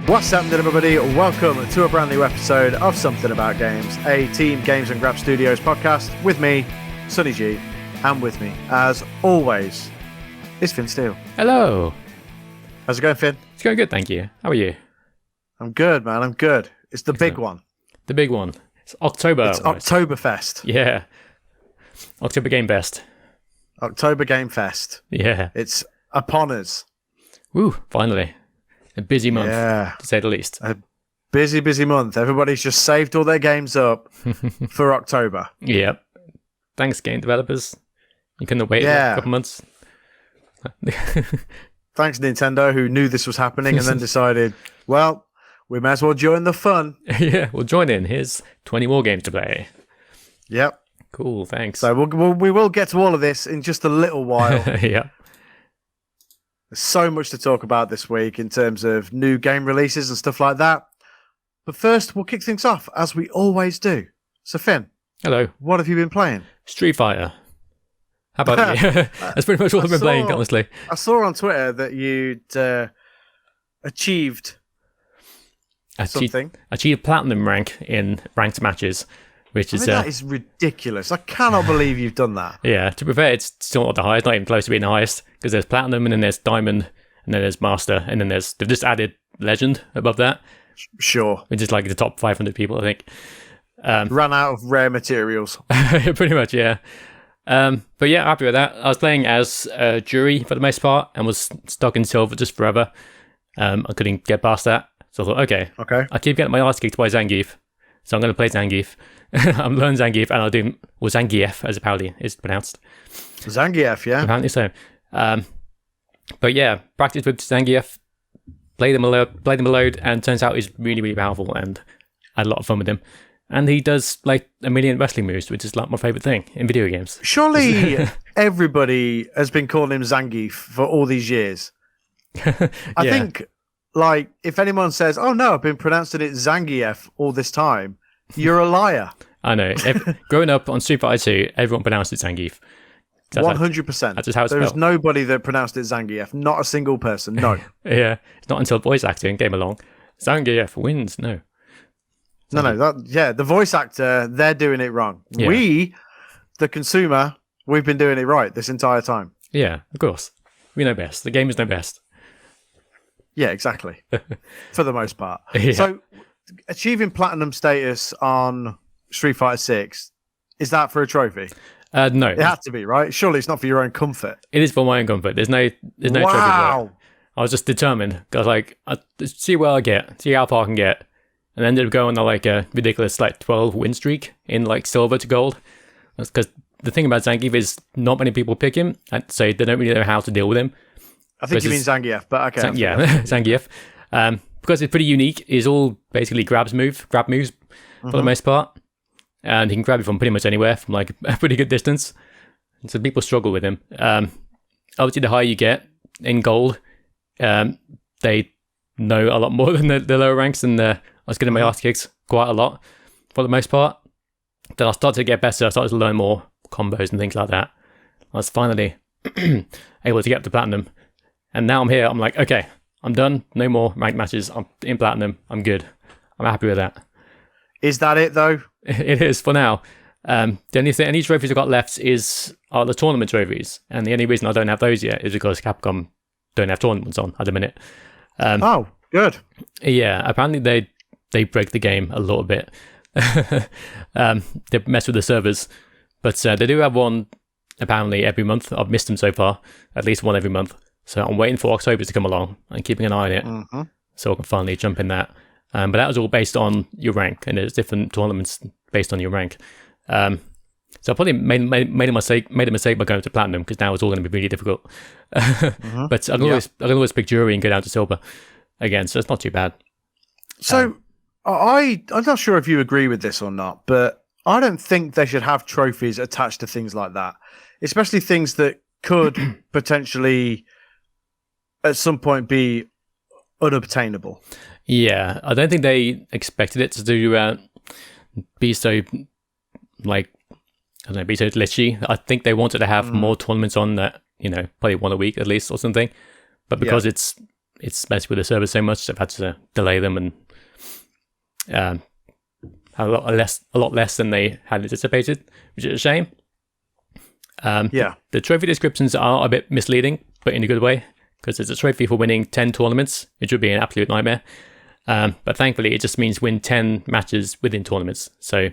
What's happening, everybody? Welcome to a brand new episode of Something About Games, a Team Games and Grab Studios podcast with me, Sonny G, and with me, as always, is Finn Steele. Hello. How's it going, Finn? It's going good, thank you. How are you? I'm good, man. I'm good. It's the big one. The big one. It's October. It's Oktoberfest. Yeah. October Game Fest. October Game Fest. Yeah. It's upon us. Woo, finally. A busy month, Yeah. to say the least. A busy month. Everybody's just saved all their games up for October. Yep. Thanks, game developers. You couldn't have waited a couple months. Thanks, Nintendo, who knew this was happening and then decided, well, we may as well join the fun. Yeah, we'll join in. Here's 20 more games to play. Yep. Cool, thanks. So we will get to all of this in just a little while. Yeah. There's so much to talk about this week in terms of new game releases and stuff like that. But first, we'll kick things off, as we always do. So, Finn. Hello. What have you been playing? Street Fighter. How about you? That's pretty much all I've been playing, honestly. I saw on Twitter that you'd achieved something. Achieved platinum rank in ranked matches, which is... that is ridiculous. I cannot believe you've done that. Yeah, to be fair, it's still not the highest, not even close to being the highest, because there's platinum, and then there's diamond, and then there's master, and then they've just added legend above that. Sure. Which is like the top 500 people, I think. Ran out of rare materials. Pretty much, yeah. But yeah, happy with that. I was playing as Jury for the most part, and was stuck in silver just forever. I couldn't get past that, so I thought, okay. I keep getting my ass kicked by Zangief, so I'm going to play Zangief. I'm learning Zangief, and I'll do Zangief, as apparently is pronounced. Zangief, yeah. Apparently so. But yeah, practice with Zangief, played him a load, and turns out he's really, really powerful, and I had a lot of fun with him. And he does like a million wrestling moves, which is like my favourite thing in video games. Surely everybody has been calling him Zangief for all these years. I think, like, if anyone says, oh no, I've been pronouncing it Zangief all this time, you're a liar. I know. Growing up on Street Fighter 2, everyone pronounced it Zangief. 100%. That's just how it's There was spelled. nobody that pronounced it Zangief. Not a single person. No. Yeah. It's not until voice acting came along. Zangief wins. No. No. The voice actor, they're doing it wrong. Yeah. We, the consumer, we've been doing it right this entire time. Yeah, of course. We know best. The gamers know best. Yeah, exactly. For the most part. Yeah. So, achieving platinum status on Street Fighter 6, is that for a trophy? No. It has to be, right? Surely it's not for your own comfort. It is for my own comfort. There's no trophy for it. I was just determined. I was like, see where I get, see how far I can get. And ended up going on like a ridiculous 12 win streak in like silver to gold. That's because the thing about Zangief is not many people pick him, and so they don't really know how to deal with him. I think you mean Zangief, but okay. Zangief. Because it's pretty unique. It's all basically grab moves for the most part. And he can grab you from pretty much anywhere, from like a pretty good distance. And so people struggle with him. Obviously, the higher you get in gold, they know a lot more than the lower ranks, and I was getting my ass kicked quite a lot for the most part. Then I started to get better. I started to learn more combos and things like that. I was finally able to get up to platinum. And now I'm here. I'm like, okay, I'm done. No more ranked matches. I'm in platinum. I'm good. I'm happy with that. Is that it, though? It is for now. The only trophies I've got left are the tournament trophies. And the only reason I don't have those yet is because Capcom don't have tournaments on at the minute. Oh, good. Yeah, apparently they break the game a little bit. They mess with the servers. But they do have one, apparently, every month. I've missed them so far. At least one every month. So I'm waiting for October to come along and keeping an eye on it. So I can finally jump in that. But that was all based on your rank. And there's different tournaments based on your rank. So I probably made a mistake by going to platinum, because now it's all going to be really difficult. But I can always pick Jury and go down to silver again, so it's not too bad. So I'm not sure if you agree with this or not, but I don't think they should have trophies attached to things like that, especially things that could potentially at some point be unobtainable. Yeah, I don't think they expected it to be so be so glitchy. I think they wanted to have more tournaments on that, probably one a week at least or something. But because it's it's messed with the servers so much, they've had to delay them and a lot less than they had anticipated, which is a shame. The trophy descriptions are a bit misleading, but in a good way, because it's a trophy for winning 10 tournaments, which would be an absolute nightmare. But thankfully, it just means win 10 matches within tournaments. So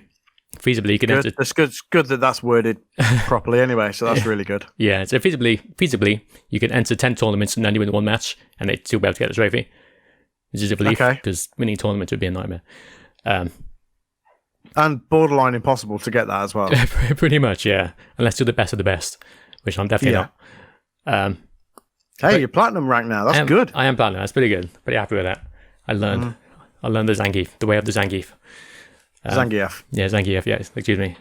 feasibly, you can enter. It's good that that's worded properly anyway. So that's really good. Yeah. So feasibly, you can enter 10 tournaments and only win one match, and they'd still be able to get the trophy, which is a relief because winning tournaments would be a nightmare. And borderline impossible to get that as well. Pretty much, yeah. Unless you're the best of the best, which I'm definitely not. Hey, you're platinum ranked now. That's good. I am platinum. That's pretty good. Pretty happy with that. I learned the Zangief, the way of the Zangief. Zangief. Yeah, Zangief, yes. Excuse me.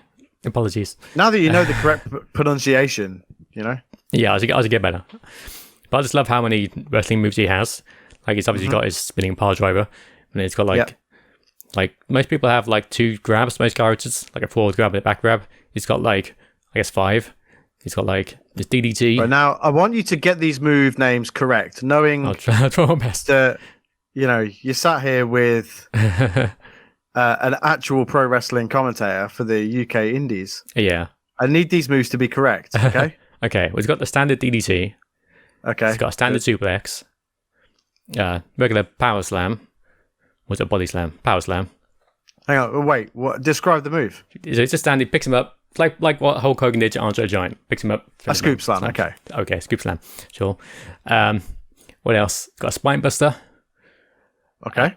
Apologies. Now that you know the correct pronunciation, you know? Yeah, as I get better. But I just love how many wrestling moves he has. Like, he's obviously got his spinning power driver, and it's got like most people have like 2 grabs, most characters, like a forward grab and a back grab. He's got like, I guess 5. He's got like this DDT. Right, now, I want you to get these move names correct, knowing I'll try my best. that, you know, you sat here with an actual pro wrestling commentator for the UK Indies. Yeah. I need these moves to be correct, okay? Okay, well, he's got the standard DDT. Okay. He's got a standard suplex. Regular power slam. Was it body slam? Power slam. Hang on, wait. What? Describe the move. It's just standing, picks him up, like what Hulk Hogan did to Andre the Giant. Picks him up. A scoop slam. Okay. Okay, scoop slam. Sure. What else? Got a spine buster. Okay.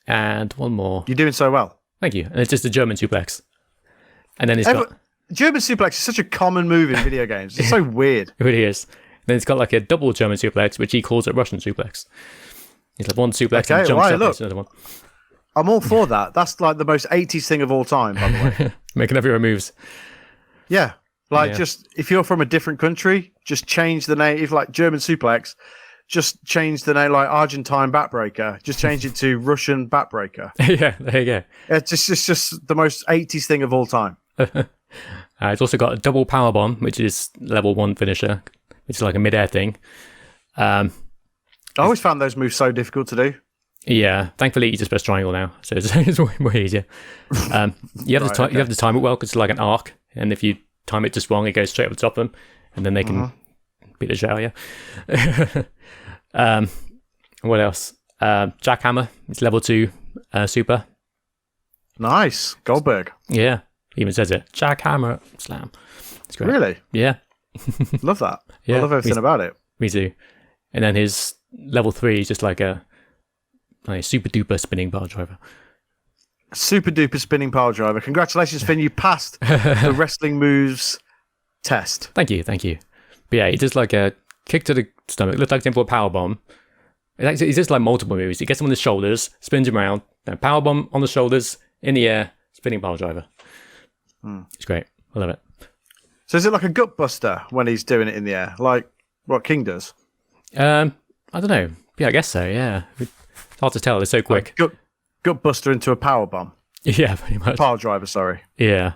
And one more. You're doing so well. Thank you. And it's just a German suplex. And then he's got German suplex is such a common move in video games. It's so weird. It really is. Then it's got like a double German suplex, which he calls a Russian suplex. He's like one suplex and jumps up into another one. I'm all for that. That's like the most 80s thing of all time, by the way. Making up your own moves. Yeah. Just if you're from a different country, just change the name. If like German suplex, just change the name, like Argentine backbreaker. Just change it to Russian backbreaker. Yeah, there you go. It's just the most 80s thing of all time. It's also got a double power bomb, which is level 1 finisher, which is like a mid-air thing. I always found those moves so difficult to do. Yeah, thankfully you just press triangle now, so it's way easier. You have to time it well because it's like an arc, and if you time it just wrong, it goes straight over the top of them, and then they can beat the shit out of you. What else? Jackhammer. It's level 2 super. Nice. Goldberg. Yeah, even says it. Jackhammer slam. It's great. Really? Yeah. Love that. Yeah, I love everything about it. Me too. And then his level 3 is just like a super duper spinning power driver. Super duper spinning power driver. Congratulations, Finn. You passed the wrestling moves test. Thank you. But yeah, he does like a kick to the stomach. Looks like a power bomb. It's just like multiple moves. He gets him on the shoulders, spins him around, then power bomb on the shoulders, in the air, spinning power driver. It's great. I love it. So is it like a gut buster when he's doing it in the air, like what King does? I don't know. Yeah, I guess so. Yeah, it's hard to tell. It's so quick. Like gut buster into a power bomb. Yeah, pretty much. Power driver. Sorry. Yeah,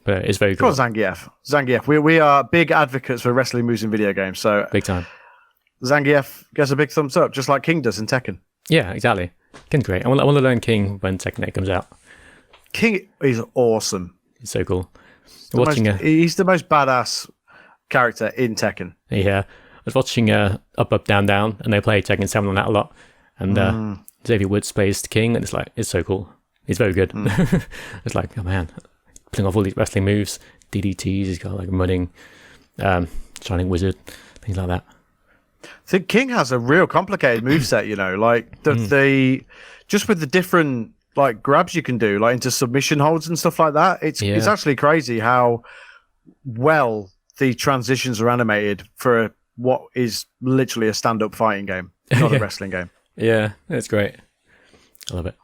but it's very cool. Zangief. We are big advocates for wrestling moves in video games. So big time. Zangief gets a big thumbs up, just like King does in Tekken. Yeah, exactly. King's great. I want to learn King when Tekken 8 comes out. King is awesome. He's so cool. He's the most badass character in Tekken. Yeah. I was watching Up, Up, Down, Down, and they play Tekken 7 on that a lot. And Xavier Woods plays King, and it's so cool. He's very good. It's like, oh man, pulling off all these wrestling moves, DDTs, he's got like mudding, Shining Wizard, things like that. I think King has a real complicated moveset, you know, like the just with the different like grabs you can do, like into submission holds and stuff like that. It's actually crazy how well the transitions are animated for what is literally a stand-up fighting game, not a wrestling game. Yeah, it's great. I love it.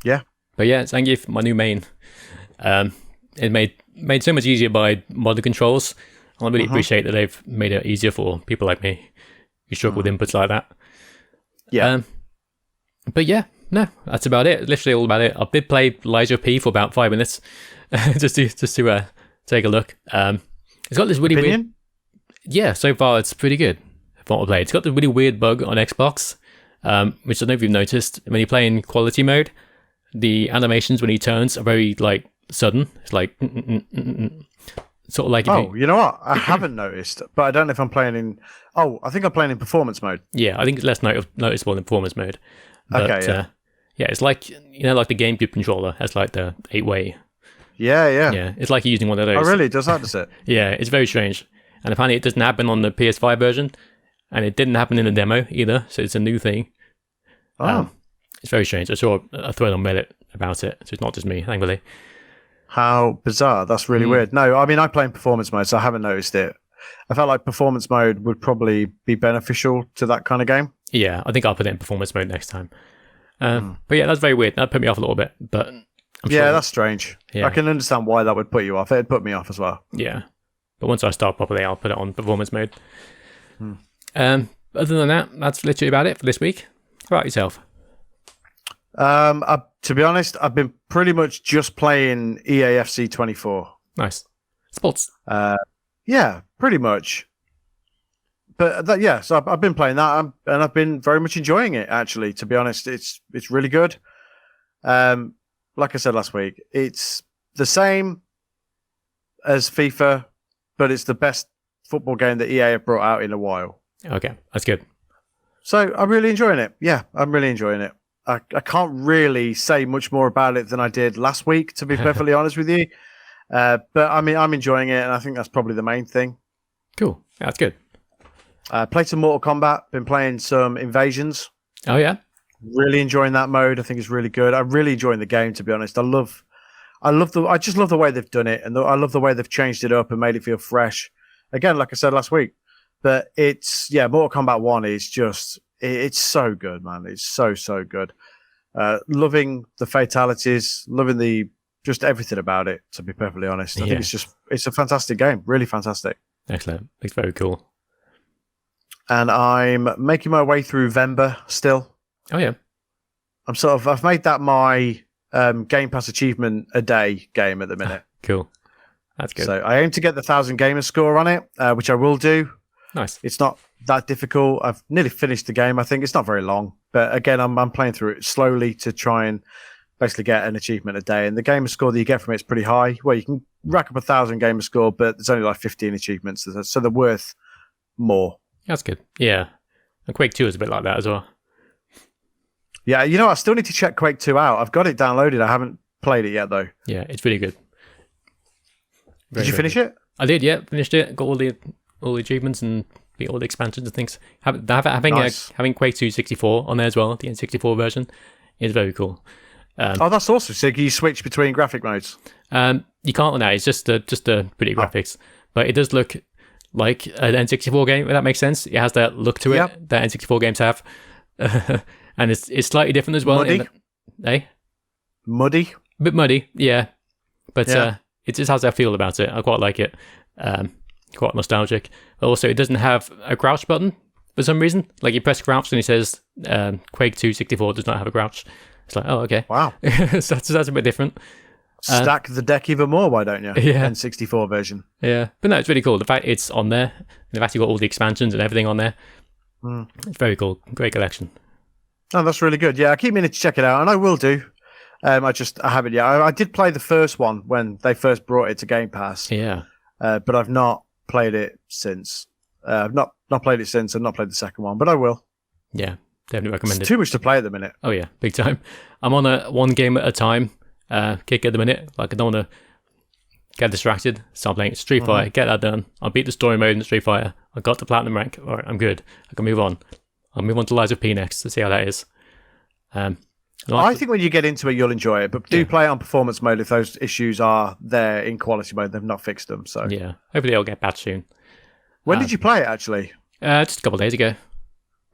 Yeah. But yeah, Zangief, my new main. It made so much easier by modern controls. I really appreciate that they've made it easier for people like me who struggle with inputs like that. Yeah. But yeah, no, that's about it. Literally all about it. I did play Elijah P for about 5 minutes just to take a look. It's got this really weird. Yeah, so far it's pretty good. multiplayer. It's got the really weird bug on Xbox, which I don't know if you've noticed. When you play in quality mode, the animations when he turns are very like sudden. It's like sort of like if you know what? I haven't noticed, but I don't know if I'm playing in. Oh, I think I'm playing in performance mode. Yeah, I think it's less noticeable in performance mode. But, Okay, yeah, it's like like the GameCube controller has like the 8-way. Yeah. Yeah, it's like you're using one of those. Oh, really? Does that, does it? Yeah, it's very strange. And apparently it doesn't happen on the PS5 version, and it didn't happen in the demo either, so it's a new thing. Oh. It's very strange. I saw a thread on Reddit about it, so it's not just me, thankfully. How bizarre. That's really weird. No, I mean, I play in performance mode, so I haven't noticed it. I felt like performance mode would probably be beneficial to that kind of game. Yeah, I think I'll put it in performance mode next time. But yeah, that's very weird. That put me off a little bit, but I'm sure that's strange. Yeah. I can understand why that would put you off. It'd put me off as well. Yeah. But once I start properly, I'll put it on performance mode. Other than that, that's literally about it for this week. How about yourself? To be honest, I've been pretty much just playing EAFC 24. Nice. Sports. Yeah, pretty much. But so I've been playing that, and I've been very much enjoying it. Actually, to be honest, it's really good. Like I said last week, it's the same as FIFA, but it's the best football game that EA have brought out in a while. Okay, that's good. So I'm really enjoying it. Yeah, I'm really enjoying it. I can't really say much more about it than I did last week, to be perfectly honest with you. But I mean, I'm enjoying it, and I think that's probably the main thing. Cool. Yeah, that's good. Played some Mortal Kombat. Been playing some Invasions. Oh yeah. Really enjoying that mode. I think it's really good. I'm really enjoying the game, to be honest. I just love the way they've done it, and I love the way they've changed it up and made it feel fresh. Again, like I said last week, but Mortal Kombat 1 is just, it's so good, man. It's so good. Loving the fatalities, loving just everything about it, to be perfectly honest. I think it's a fantastic game. Really fantastic. Excellent. It's very cool. And I'm making my way through Vember still. Oh yeah. I've made that my Game Pass achievement a day game at the minute. Cool. That's good. So I aim to get the 1,000 gamer score on it, which I will do. Nice. It's not that difficult. I've nearly finished the game. I think it's not very long, but again, I'm playing through it slowly to try and basically get an achievement a day. And the gamer score that you get from it is pretty high. Well, you can rack up 1,000 gamer score, but there's only like 15 achievements, so they're worth more. That's good. Yeah. And Quake 2 is a bit like that as well. Yeah, I still need to check Quake 2 out. I've got it downloaded. I haven't played it yet, though. Yeah, it's really good. Did you finish it? I did, yeah. Finished it. Got all the achievements and beat all the expansions and things. Having Nice. Having Quake 2 64 on there as well, the N64 version, is very cool. That's awesome. So can you switch between graphic modes? You can't on that. It's just the pretty graphics. But it does look like an N64 game, if that makes sense. It has that look to it that N64 games have. And it's slightly different as well. Muddy? Muddy? A bit muddy, yeah. But it just has that feel about it. I quite like it. Quite nostalgic. But also, it doesn't have a crouch button for some reason. Like, you press crouch and it says Quake 2 64 does not have a crouch. It's like, oh, okay. Wow. So that's a bit different. Stack the deck even more, why don't you? Yeah. N64 version. Yeah. But no, it's really cool. The fact it's on there, the fact you've got all the expansions and everything on there. It's very cool. Great collection. Oh, that's really good. Yeah, I keep meaning to check it out, and I will do. I haven't yet. I did play the first one when they first brought it to Game Pass. Yeah. But I've not played it since. I've not played it since. I've not played the second one, but I will. Yeah, definitely recommend it. It's too much to play at the minute. Oh yeah, big time. I'm on a one game at a time kick at the minute. Like, I don't want to get distracted. So I'm playing Street Fighter, get that done. I'll beat the story mode in Street Fighter. I got the platinum rank. All right, I'm good. I can move on. I'll move on to Lies of P next to see how that is. I think when you get into it, you'll enjoy it, but do play it on performance mode if those issues are there in quality mode. They've not fixed them. So yeah, hopefully it'll get patched soon. When did you play it, actually? Just a couple of days ago.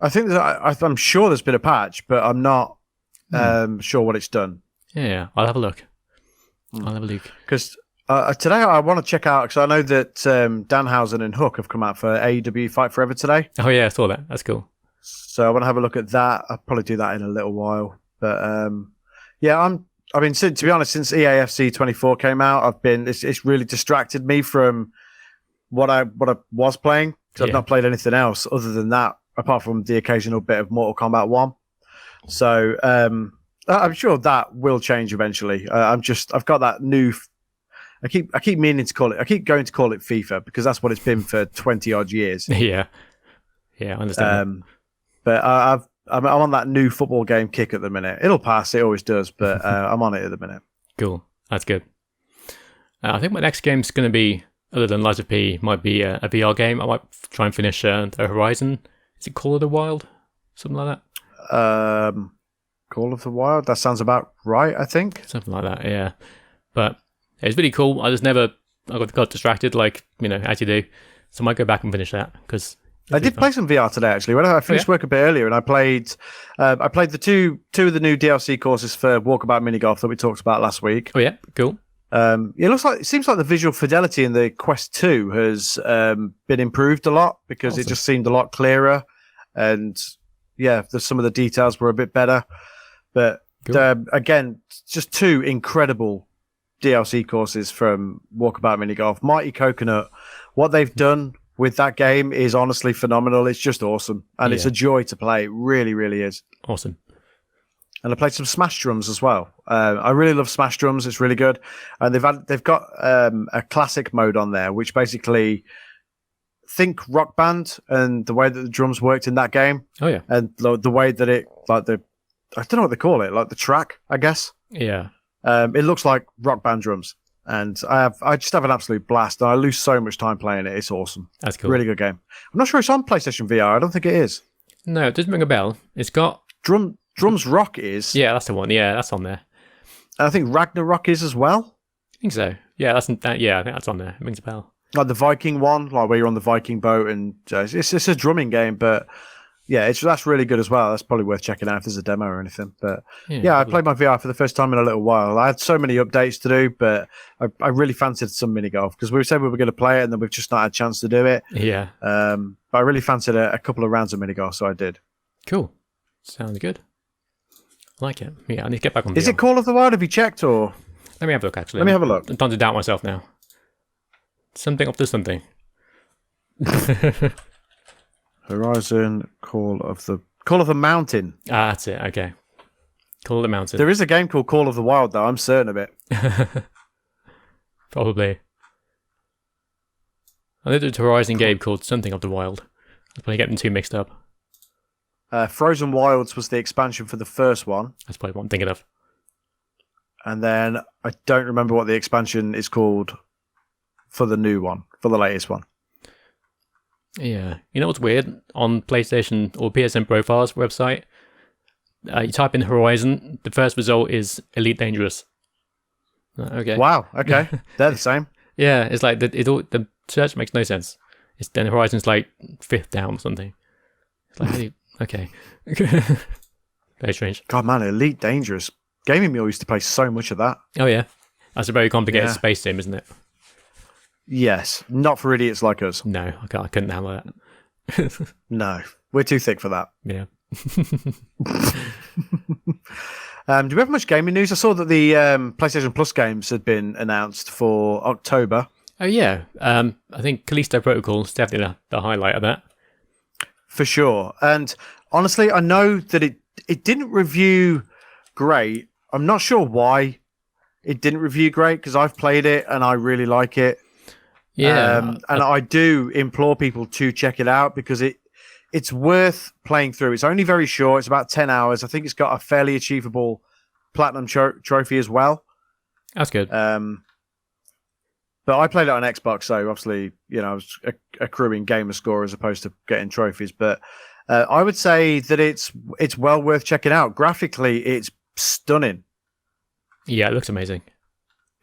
I think I'm sure there's been a patch, but I'm not sure what it's done. Yeah, I'll have a look. I'll have a look. Because today I want to check out, because I know that Danhausen and Hook have come out for AEW Fight Forever today. Oh yeah, I saw that. That's cool. So I want to have a look at that. I'll probably do that in a little while. But yeah, to be honest, since EAFC 24 came out, it's really distracted me from what I was playing. because I've not played anything else other than that, apart from the occasional bit of Mortal Kombat 1. So I'm sure that will change eventually. I've got that new. I keep meaning to call it. I keep going to call it FIFA because that's what it's been for 20 odd years. Yeah, I understand. But I'm on that new football game kick at the minute. It'll pass. It always does. But I'm on it at the minute. Cool. That's good. I think my next game's going to be, other than Lies of P, might be a VR game. I might try and finish the Horizon. Is it Call of the Wild? Something like that. Call of the Wild. That sounds about right, I think. Something like that, yeah. But it's really cool. I got distracted, like, as you do. So I might go back and finish that, because I did play some VR today, actually. When I finished work a bit earlier, and I played the two of the new DLC courses for Walkabout Mini Golf that we talked about last week. Oh yeah, cool. It seems like the visual fidelity in the Quest 2 has been improved a lot, because It just seemed a lot clearer, and some of the details were a bit better. But cool. Again, just two incredible DLC courses from Walkabout Mini Golf. Mighty Coconut, what they've done with that game is honestly phenomenal. It's just awesome, and it's a joy to play. It really, really is. Awesome. And I played some Smash Drums as well. I really love Smash Drums. It's really good. And they've got a classic mode on there, which basically think Rock Band and the way that the drums worked in that game. Oh yeah. And the way that I don't know what they call it, like the track, I guess. Yeah. It looks like Rock Band drums. And I just have an absolute blast. And I lose so much time playing it. It's awesome. That's cool. Really good game. I'm not sure it's on PlayStation VR. I don't think it is. No, it doesn't ring a bell. It's got Drums Rock is. Yeah, that's the one. Yeah, that's on there. And I think Ragnarok is as well. I think so. Yeah, I think that's on there. It rings a bell. Like the Viking one, like where you're on the Viking boat, and it's a drumming game, but that's really good as well. That's probably worth checking out if there's a demo or anything. But I played my VR for the first time in a little while. I had so many updates to do, but I really fancied some mini golf, because we said we were going to play it, and then we've just not had a chance to do it. Yeah. But I really fancied a couple of rounds of mini golf, so I did. Cool. Sounds good. I like it. Yeah, I need to get back on VR. Is it Call of the Wild? Have you checked, or? Let me have a look, actually. Let me have a look. I'm starting to doubt myself now. Something after something. Horizon Call of the Mountain. Ah, that's it. Okay. Call of the Mountain. There is a game called Call of the Wild, though. I'm certain of it. Probably. I think there's a Horizon game called Something of the Wild. I'm probably getting them two mixed up. Frozen Wilds was the expansion for the first one. That's probably what I'm thinking of. And then I don't remember what the expansion is called for the new one, for the latest one. Yeah. You know what's weird? On PlayStation or PSN Profiles website, you type in Horizon, the first result is Elite Dangerous. Okay. Wow, okay. They're the same. Yeah, it's like the search makes no sense. Then Horizon's like 5th down or something. It's like, okay. Very strange. God, man, Elite Dangerous. Gaming Mule used to play so much of that. Oh, yeah. That's a very complicated space sim, isn't it? Yes. Not for idiots like us. No, I couldn't handle that. No. We're too thick for that. Yeah. Do we have much gaming news? I saw that the PlayStation Plus games had been announced for October. Oh, yeah. I think Callisto Protocol is definitely the highlight of that. For sure. And honestly, I know that it didn't review great. I'm not sure why it didn't review great, because I've played it and I really like it. Yeah. And I do implore people to check it out, because it's worth playing through. It's only very short. It's about 10 hours. I think it's got a fairly achievable platinum trophy as well. That's good. But I played it on Xbox, so obviously, I was accruing gamer score as opposed to getting trophies. But I would say that it's well worth checking out. Graphically, it's stunning. Yeah, it looks amazing.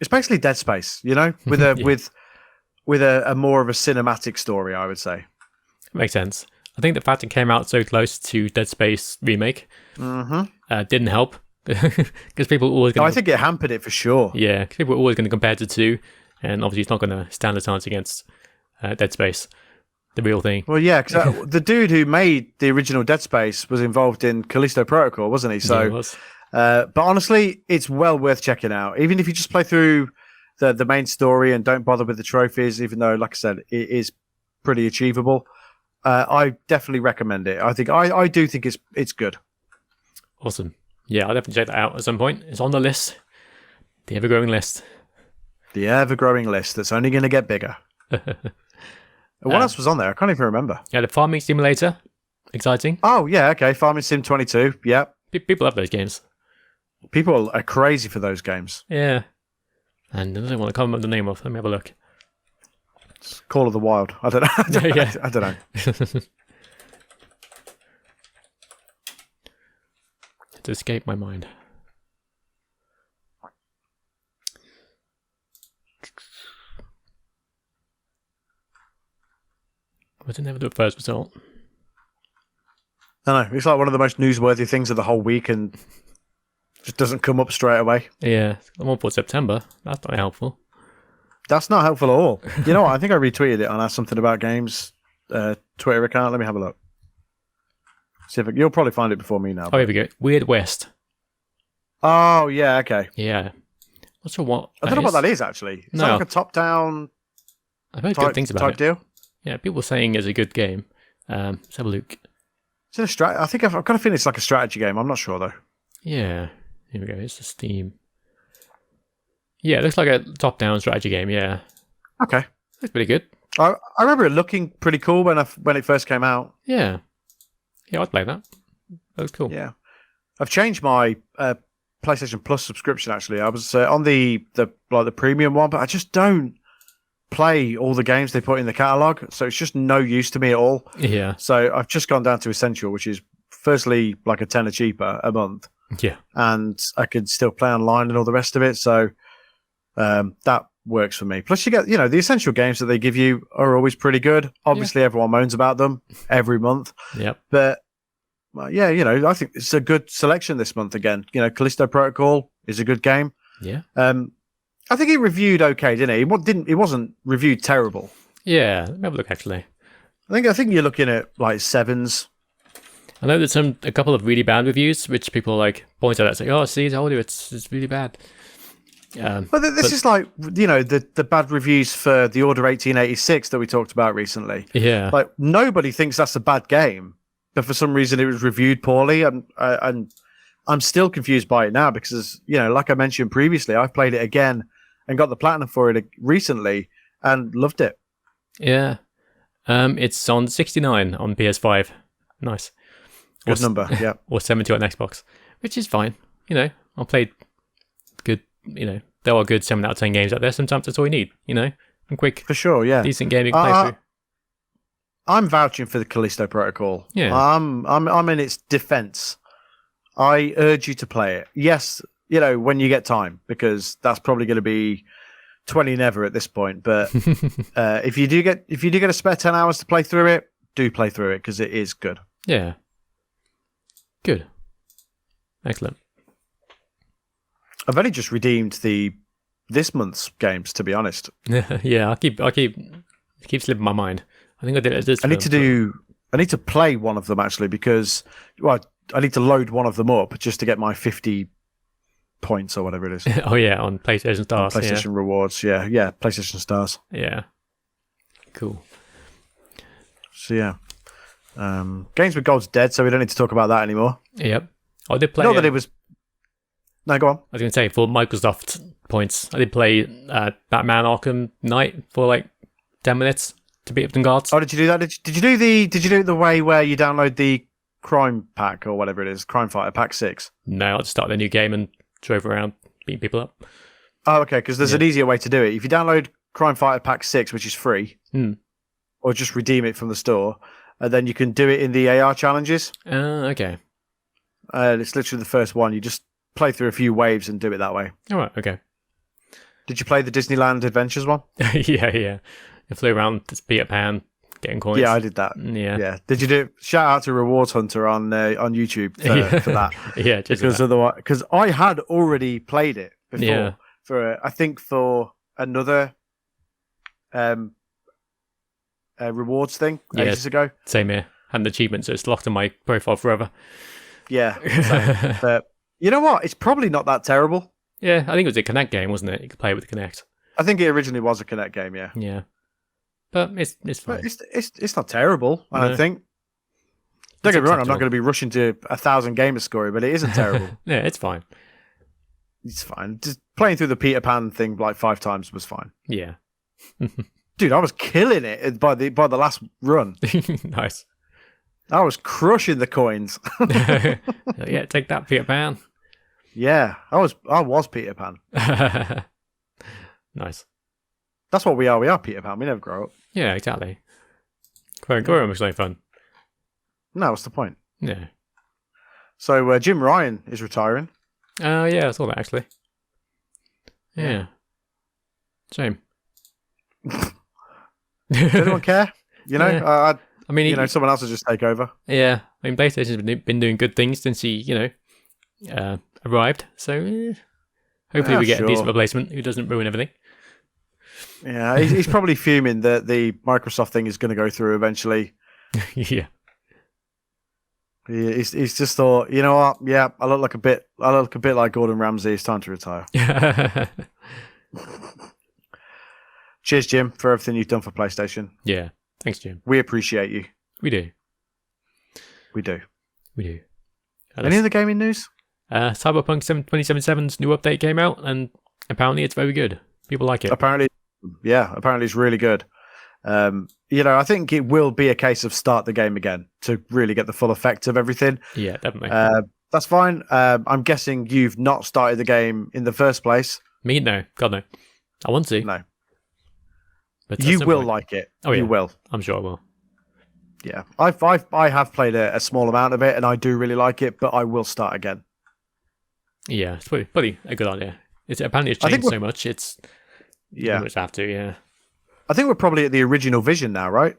It's basically Dead Space, with a more of a cinematic story, I would say. Makes sense. I think the fact it came out so close to Dead Space remake didn't help, because people were always going. I think it hampered it for sure. Yeah, because people were always going to compare the two, and obviously it's not going to stand a chance against Dead Space, the real thing. Well, yeah, because the dude who made the original Dead Space was involved in Callisto Protocol, wasn't he? So, yeah, he was. But honestly, it's well worth checking out, even if you just play through the main story and don't bother with the trophies. Even though, like I said, it is pretty achievable. I definitely recommend it. I think I do think it's good. Awesome. Yeah, I'll definitely check that out at some point. It's on the list. The ever-growing list. The ever-growing list that's only going to get bigger. What else was on there? I can't even remember. Yeah, the farming simulator. Exciting. Oh, yeah, okay. Farming Sim 22. Yeah. People love those games. People are crazy for those games. Yeah. And I don't want to come up with the name of. Let me have a look. It's Call of the Wild. I don't know. Yeah. I don't know. To escape my mind. I didn't have the first result. I know. It's like one of the most newsworthy things of the whole week and just doesn't come up straight away. Yeah, I'm on for September. That's not helpful. That's not helpful at all. You know what? I think I retweeted it on our Something About Games Twitter account. Let me have a look. See if you'll probably find it before me now. Oh, here we go. Weird West. Oh, yeah, okay. Yeah. Not sure what. I don't know what that is, actually. It's No. like a top-down I've heard good things about type it. deal. Yeah, people are saying it's a good game. Let's have a look. Is it a I think I've got a feeling it's like a strategy game. I'm not sure, though. Yeah. Here we go. It's the Steam. Yeah, it looks like a top-down strategy game. Yeah. Okay. Looks pretty good. I remember it looking pretty cool when it first came out. Yeah. Yeah, I'd play that. That looks cool. Yeah. I've changed my PlayStation Plus subscription, actually. I was on the premium one, but I just don't play all the games they put in the catalogue, so it's just no use to me at all. Yeah. So I've just gone down to Essential, which is firstly like a tenner cheaper a month, Yeah. and I can still play online and all the rest of it. So that works for me. Plus, you get the Essential games that they give you are always pretty good. Obviously, everyone moans about them every month, Yep. but yeah, I think it's a good selection this month again. Callisto Protocol is a good game. Yeah. I think he reviewed okay, didn't he? It wasn't reviewed terrible. Yeah. Let me have a look, actually. I think you're looking at like 7s. I know there's a couple of really bad reviews, which people like point out and say, "Oh, see, I told you it's really bad." But this is like the bad reviews for the Order 1886 that we talked about recently. Yeah. Like nobody thinks that's a bad game, but for some reason it was reviewed poorly, and I'm still confused by it now because like I mentioned previously, I've played it again and got the platinum for it recently and loved it. Yeah. It's on 69 on PS5. Nice. Good number, yeah. Or 70 on Xbox, which is fine. I'll play good, there are good 7 out of 10 games out there. Sometimes that's all you need, and quick, For sure, yeah. decent game you can play through. I'm vouching for the Callisto Protocol. Yeah. I'm in its defense. I urge you to play it. Yes, when you get time, because that's probably going to be 20 never at this point. But if you do get a spare 10 hours to play through it, do play through it because it is good. Yeah. Good. Excellent. I've only just redeemed this month's games, to be honest. Yeah, I keep it keeps slipping my mind. I think I did it this I need to play one of them actually because I need to load one of them up just to get my 50 points or whatever it is. Oh yeah, on PlayStation Stars. PlayStation Rewards, yeah, PlayStation Stars. Yeah. Cool. So yeah, Games with Gold's dead, so we don't need to talk about that anymore. Yep. I did play. Not that it was. No, go on. I was going to say for Microsoft points, I did play Batman Arkham Knight for like 10 minutes to beat Upton Guards. Oh, did you do that? Did you do it the way where you download the Crime Pack or whatever it is, Crime Fighter Pack 6? No, I just started a new game and drove around beating people up. Oh, okay, because there's an easier way to do it. If you download Crime Fighter Pack 6, which is free, or just redeem it from the store, and then you can do it in the AR challenges. Okay. It's literally the first one. You just play through a few waves and do it that way. All right, okay. Did you play the Disneyland Adventures one? Yeah. I flew around this Peter Pan getting coins. Yeah, I did that. Yeah. Did you do? Shout out to Rewards Hunter on YouTube for that. Yeah, just because I had already played it before Yeah. for another rewards thing ages ago. Same here. Had an achievement, so it's locked in my profile forever. Yeah, same. But you know what? It's probably not that terrible. Yeah, I think it was a Kinect game, wasn't it? You could play it with the Kinect. I think it originally was a Kinect game. Yeah. Yeah. but it's fine. But it's not terrible. I No. don't think. Don't It's get me wrong. I'm not acceptable. going to be rushing to 1,000 gamer score, but it isn't terrible. Yeah, it's fine. It's fine. Just playing through the Peter Pan thing like 5 times was fine. Yeah. Dude, I was killing it by the last run. Nice. I was crushing the coins. Yeah, take that, Peter Pan. Yeah, I was Peter Pan. Nice. That's what we are. We are Peter Pan. We never grow up. Yeah, exactly. Growing was no fun. No, what's the point? Yeah. So Jim Ryan is retiring. Yeah, I saw that actually. Yeah. Shame. Does anyone care? You know, Yeah. I mean, someone else will just take over. yeah. I mean, PlayStation's been doing good things since he, arrived. So hopefully we get a decent Sure. replacement who doesn't ruin everything. Yeah, he's probably fuming that the Microsoft thing is going to go through eventually. Yeah. He's just thought, you know what? Yeah, I look a bit like Gordon Ramsay. It's time to retire. Cheers, Jim, for everything you've done for PlayStation. Yeah. Thanks, Jim. We appreciate you. We do. We do. We do. Any other gaming news? Cyberpunk 2077's new update came out, and apparently it's very good. People like it. Apparently it's really good. I think it will be a case of start the game again to really get the full effect of everything. Yeah, definitely. That's fine. I'm guessing you've not started the game in the first place. Me? No. God, no. I want to. No. But at You some will point- like it. Oh, yeah. You will. I'm sure I will. Yeah. I have played a small amount of it and I do really like it, but I will start again. Yeah, it's probably a good idea. Apparently it's I think changed so much, it's... Yeah. You much have to, yeah. I think we're probably at the original vision now, right?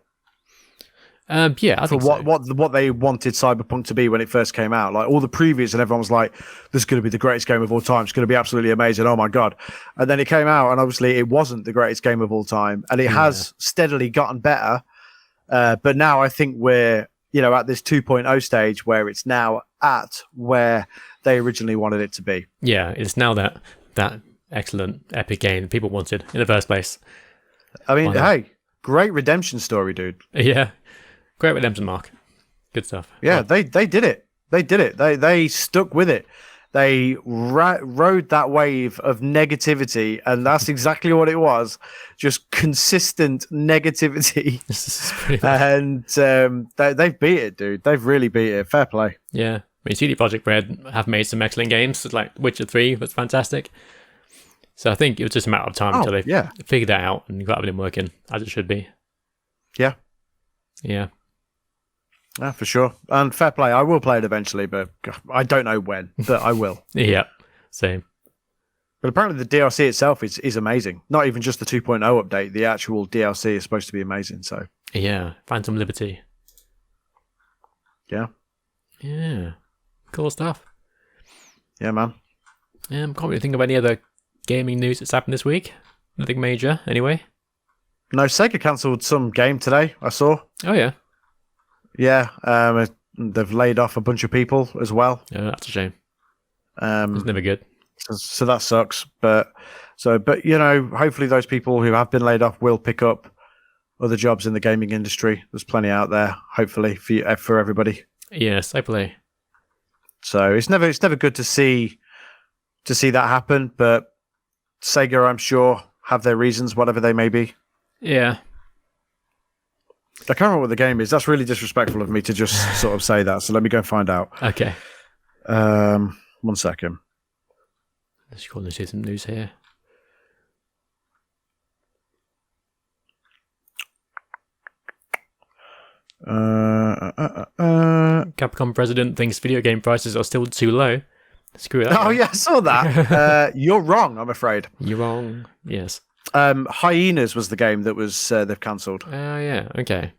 Yeah, I For think so. what they wanted Cyberpunk to be when it first came out. Like all the previews and everyone was like, this is going to be the greatest game of all time. It's going to be absolutely amazing. Oh my God. And then it came out and obviously it wasn't the greatest game of all time. And it has steadily gotten better. But now I think we're, at this 2.0 stage where it's now at where they originally wanted it to be. Yeah, it's now that excellent epic game that people wanted in the first place. I mean, Why not? hey, great redemption story, dude. Yeah. Great redemption mark. Good stuff. Yeah, they did it. They did it. They stuck with it. They rode that wave of negativity, and that's exactly what it was. Just consistent negativity. This is pretty bad. And they've beat it, dude. They've really beat it. Fair play. Yeah. I mean, CD Projekt Red have made some excellent games, like Witcher 3 was fantastic. So I think it was just a matter of time until they figured that out and got everything working as it should be. Yeah. Yeah. Yeah, for sure. And fair play. I will play it eventually, but I don't know when, but I will. Yeah. Same. But apparently the DLC itself is amazing. Not even just the 2.0 update. The actual DLC is supposed to be amazing. So Yeah. Phantom Liberty. yeah. Yeah. Cool stuff. Yeah, man. Can't really think of any other gaming news that's happened this week. Nothing major, anyway. No, Sega cancelled some game today, I saw. Oh, yeah. Yeah, they've laid off a bunch of people as well. Yeah, that's a shame. It's Um, never good. so that sucks. But hopefully those people who have been laid off will pick up other jobs in the gaming industry. There's plenty out there, hopefully for everybody. Yes, I play. So it's never good to see that happen. But Sega, I'm sure, have their reasons, whatever they may be. Yeah. I can't remember what the game is. That's really disrespectful of me to just sort of say that. So let me go and find out. Okay. 1 second. Let's go and see some news here. Capcom president thinks video game prices are still too low. Screw that. Oh yeah, I saw that. You're wrong, I'm afraid. You're wrong. Yes. Hyenas was the game that was they've cancelled. Oh, yeah. Okay.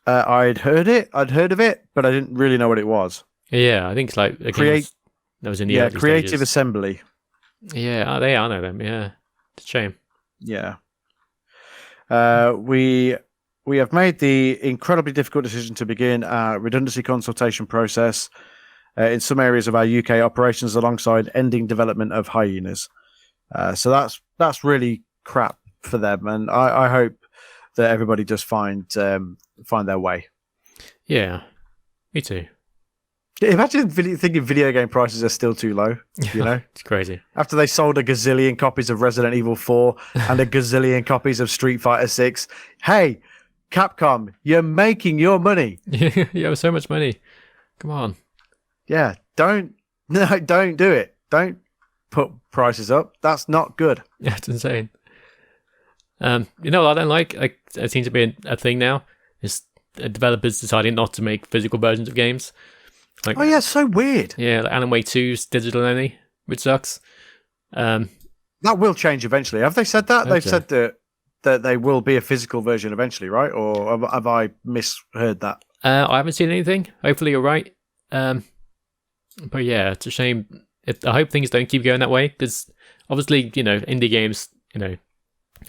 I'd heard of it, but I didn't really know what it was. Yeah, I think it's like a game that was in the early Creative stages. Assembly. Yeah, I know them. Yeah, it's a shame. Yeah. We have made the incredibly difficult decision to begin our redundancy consultation process in some areas of our UK operations, alongside ending development of Hyenas. So that's really crap for them, and I hope that everybody does find their way. Yeah, me too. Imagine thinking video game prices are still too low. You know, It's crazy. after they sold a gazillion copies of Resident Evil 4 and a gazillion copies of Street Fighter 6. Hey, Capcom, you're making your money. You have so much money. Come on. Yeah, don't do it. Don't put prices up. That's not good. Yeah, it's insane. You know what I don't like? Like, it seems to be a thing now. Is developers deciding not to make physical versions of games. Like, Oh yeah, it's so weird. yeah, like Alan Wake 2's digital only, which sucks. That will change eventually. Have they said that? They've so. said that they will be a physical version eventually, right? Or have I misheard that? I haven't seen anything. Hopefully you're right. But yeah, it's a shame. I hope things don't keep going that way, because obviously, you know, indie games, you know,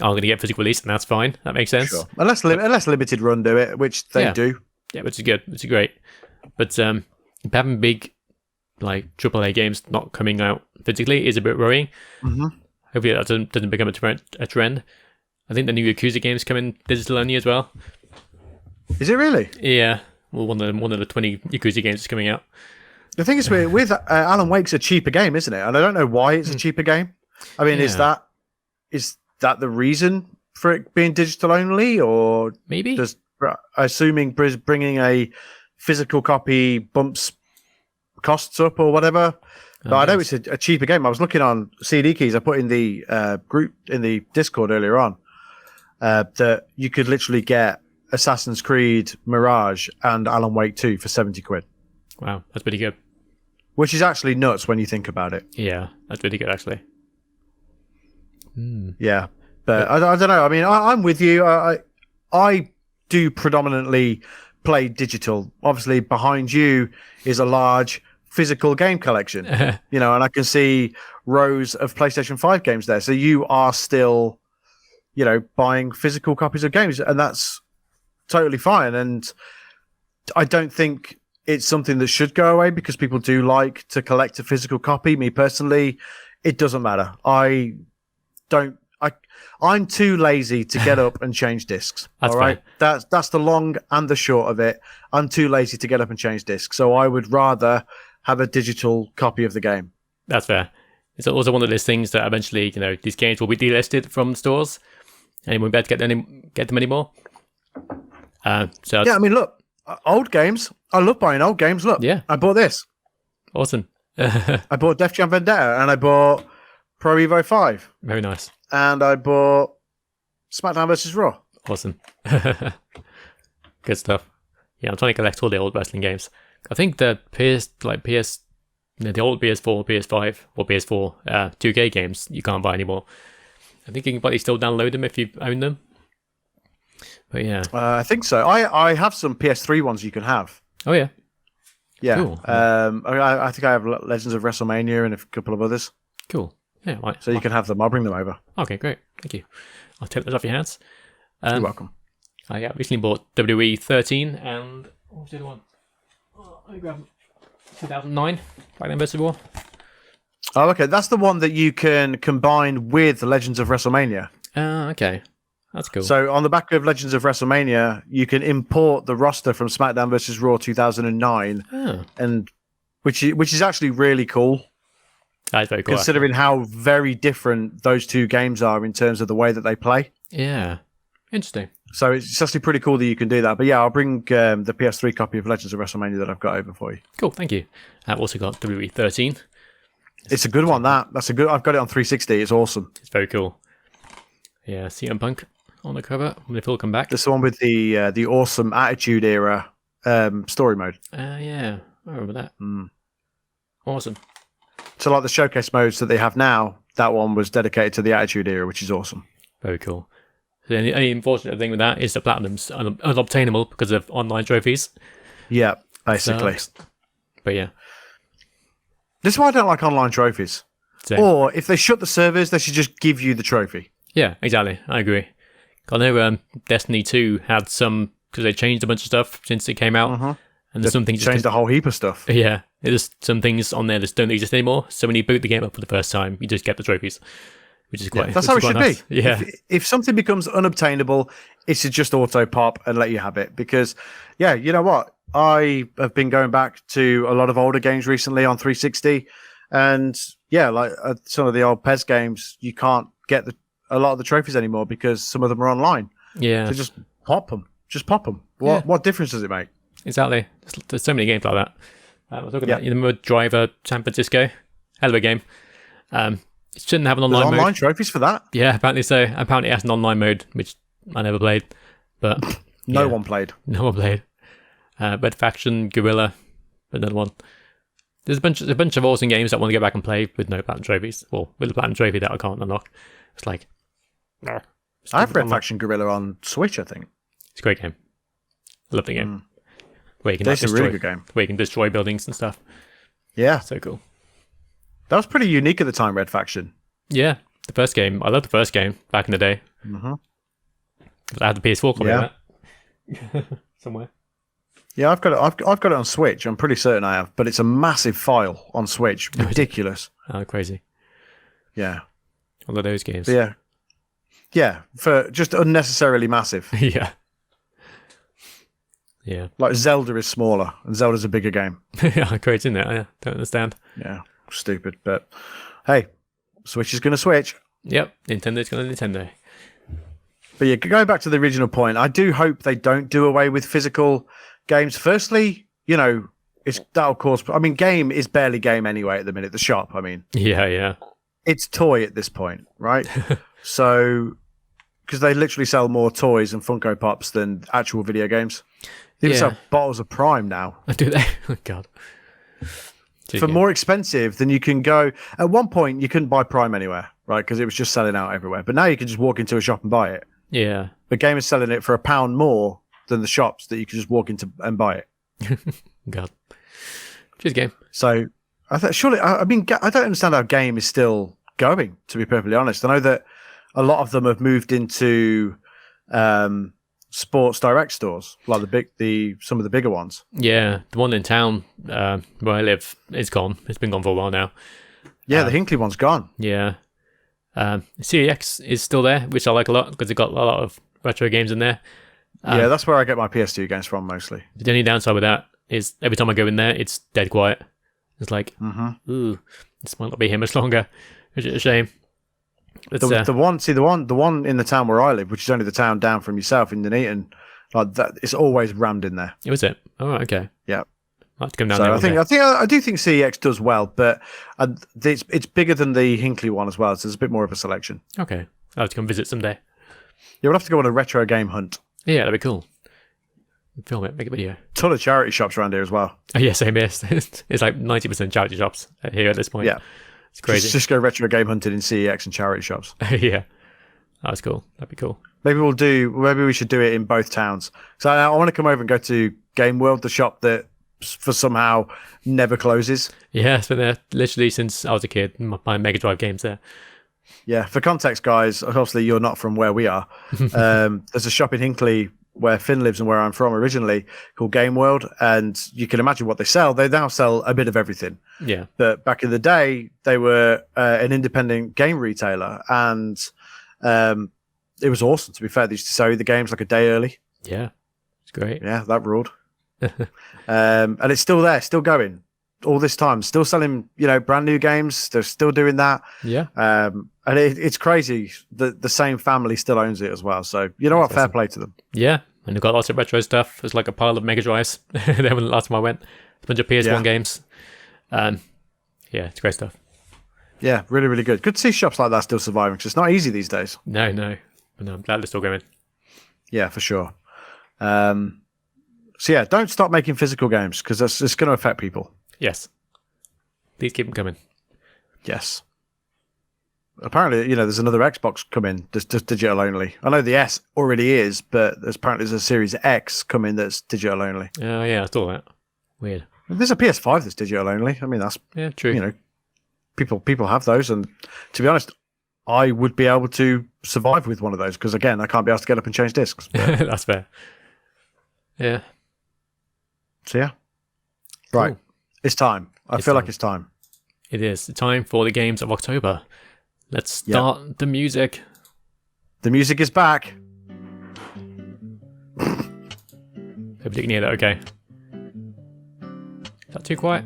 are going to get physical release, and that's fine. That makes sense. Sure. Unless limited run do it, which they do. Yeah, which is good. Which is great. But having big, like, AAA games not coming out physically is a bit worrying. Mm-hmm. Hopefully that doesn't become a trend. I think the new Yakuza game's coming digital only as well. Is it really? Yeah. Well, one of the 20 Yakuza games is coming out. The thing is, with Alan Wake's a cheaper game, isn't it? And I don't know why it's a cheaper game. I mean, is that the reason for it being digital only, or Maybe? assuming bringing a physical copy bumps costs up or whatever? But I know it's a cheaper game. I was looking on CD keys. I put in the group in the Discord earlier on that you could literally get Assassin's Creed Mirage and Alan Wake 2 for 70 quid. Wow, that's pretty good. Which is actually nuts when you think about it. Yeah, that's really good, actually. Yeah, but I don't know. I mean, I'm with you. I do predominantly play digital. Obviously, behind you is a large physical game collection, you know, and I can see rows of PlayStation 5 games there. So you are still, you know, buying physical copies of games, and that's totally fine. And I don't think it's something that should go away, because people do like to collect a physical copy. Me personally, it doesn't matter. I'm too lazy to get up and change discs. That's all right. fine. That's the long and the short of it. I'm too lazy to get up and change discs. So I would rather have a digital copy of the game. That's fair. It's also one of those things that eventually, you know, these games will be delisted from stores, and we won't be able to get them anymore. So Yeah, I mean, look, old games. I love buying old games. Look, Yeah. I bought this. awesome. I bought Def Jam Vendetta, and I bought Pro Evo 5, Very nice. and I bought SmackDown vs. Raw. Awesome. Good stuff. Yeah, I'm trying to collect all the old wrestling games. I think the the old PS4, PS5, or PS4 2K games you can't buy anymore. I think you can probably still download them if you own them. But yeah. I think so. I have some PS3 ones you can have. Oh yeah. Yeah. Cool. I think I have Legends of WrestleMania and a couple of others. Cool. Yeah. Right. So you can have them. I'll bring them over. Okay, great. Thank you. I'll take those off your hands. You're welcome. I recently bought WWE 13 and what was the other one? Let me grab them. 2009 Fighting vs. War. Oh, okay. That's the one that you can combine with Legends of WrestleMania. Okay. That's cool. So on the back of Legends of WrestleMania, you can import the roster from SmackDown vs. Raw 2009, and which is actually really cool. That's very cool. Considering how very different those two games are in terms of the way that they play. Yeah. Interesting. So it's actually pretty cool that you can do that. But yeah, I'll bring the PS3 copy of Legends of WrestleMania that I've got over for you. Cool. Thank you. I've also got WWE 13. It's a good one. That's a good. I've got it on 360. It's awesome. It's very cool. Yeah, CM Punk on the cover. When if he'll come back. This is the one with the awesome Attitude Era story mode. Yeah, I remember that. Awesome. So like the showcase modes that they have now, that one was dedicated to the Attitude Era, which is awesome. Very cool. The only unfortunate thing with that is the platinum's unobtainable because of online trophies. Yeah, basically. But yeah. This is why I don't like online trophies. Same. Or if they shut the servers, they should just give you the trophy. Yeah, exactly. I agree. I know Destiny 2 had some, because they changed a bunch of stuff since it came out. And there's some things changed a whole heap of stuff. Yeah, there's some things on there that don't exist anymore. So when you boot the game up for the first time, you just get the trophies, which is quite. That's how it should nice. be. Yeah, If something becomes unobtainable, it should just auto pop and let you have it. Because, yeah, you know what? I have been going back to a lot of older games recently on 360, and yeah, like some of the old PES games, you can't get a lot of the trophies anymore because some of them are online. yeah. So just pop them. Just pop them. What difference does it make? Exactly. There's so many games like that. I was talking about the Driver San Francisco. Hell of a game. It shouldn't have an online mode. Online trophies for that? Yeah, apparently so. Apparently it has an online mode, which I never played. But no one played. No one played. Red Faction, Guerrilla, another one. There's a bunch of awesome games that I want to go back and play with no platinum trophies. Well, with a platinum trophy that I can't unlock. It's like... I have Red Faction Guerrilla on Switch, I think. It's a great game. I love the game. Where you can It's a really good game. Where you can destroy buildings and stuff. Yeah. So cool. That was pretty unique at the time, Red Faction. Yeah, the first game. I loved the first game back in the day. Mm-hmm. I had the PS4 copy of that. Somewhere. Yeah, I've got it on Switch. I'm pretty certain I have, but it's a massive file on Switch. Ridiculous. Oh, crazy. Yeah. All of those games. But yeah, for just unnecessarily massive. Yeah. Yeah. Like Zelda is smaller, and Zelda's a bigger game. Yeah, crazy, isn't it? I don't understand. Yeah, stupid. But hey, Switch is going to switch. Yep, Nintendo's going to Nintendo. But yeah, going back to the original point, I do hope they don't do away with physical games. Firstly, you know, that'll cause... I mean, game is barely game anyway at the minute, the shop, I mean. Yeah. It's toy at this point, right? So, because they literally sell more toys and Funko Pops than actual video games. They even sell bottles of Prime now. Do they? Oh, God. For more expensive than you can go... At one point, you couldn't buy Prime anywhere, right? Because it was just selling out everywhere. But now you can just walk into a shop and buy it. Yeah. The game is selling it for £1 more than the shops that you can just walk into and buy it. God. Just game. So, I don't understand how game is still going, to be perfectly honest. I know that a lot of them have moved into Sports Direct stores, like some of the bigger ones. Yeah, the one in town where I live is gone. It's been gone for a while now. Yeah, the Hinckley one's gone. Yeah. CEX is still there, which I like a lot because it's got a lot of retro games in there. Yeah, that's where I get my PS2 games from mostly. The only downside with that is every time I go in there, it's dead quiet. It's like, ooh, this might not be here much longer, which is a shame. The one in the town where I live, which is only the town down from yourself in Nuneaton, like that, it's always rammed in there. Was it? Oh, okay. Yeah. I'll have to come down So there. I do think CEX does well, but it's bigger than the Hinckley one as well. So there's a bit more of a selection. Okay, I'll have to come visit someday. You'll have to go on a retro game hunt. Yeah, that'd be cool. Film it, make a video. Ton of charity shops around here as well. Oh, yeah, same here. It's like 90% charity shops here at this point. Yeah, it's crazy. Just go retro game hunting in CEX and charity shops. Yeah, that's cool. That'd be cool. Maybe we should do it in both towns. So I want to come over and go to Game World, the shop that for somehow never closes. Yeah, it's been there literally since I was a kid. My Mega Drive games there. Yeah, for context, guys, obviously you're not from where we are. There's a shop in Hinckley where Finn lives and where I'm from originally called Game World, and you can imagine what they sell. They now sell a bit of everything. Yeah. But back in the day, they were an independent game retailer, and it was awesome, to be fair. They used to sell you the games like a day early. Yeah, it's great. Yeah, that ruled. And it's still there, still going all this time, still selling, brand new games. They're still doing that. Yeah. And it's crazy that the same family still owns it as well. So you know what? Fair play to them. Yeah, and they've got lots of retro stuff. There's like a pile of Mega Drives. There when the last time I went, a bunch of PS1 games. Yeah, it's great stuff. Yeah, really, really good. Good to see shops like that still surviving because it's not easy these days. No, but no, I'm glad they're still going. Yeah, for sure. So yeah, don't stop making physical games because it's going to affect people. Yes. Please keep them coming. Yes. Apparently, there's another Xbox coming, just digital only. I know the S already is, but there's a Series X coming that's digital only. Oh, yeah, I saw that. Weird. There's a PS5 that's digital only. I mean, that's... Yeah, true. People have those, and to be honest, I would be able to survive with one of those because, again, I can't be asked to get up and change discs. That's fair. Yeah. So, yeah. Right. Cool. It's time. I feel like it's time. It is. It's time for the games of October. Let's start the music. The music is back. Hope you can hear that okay. Is that too quiet?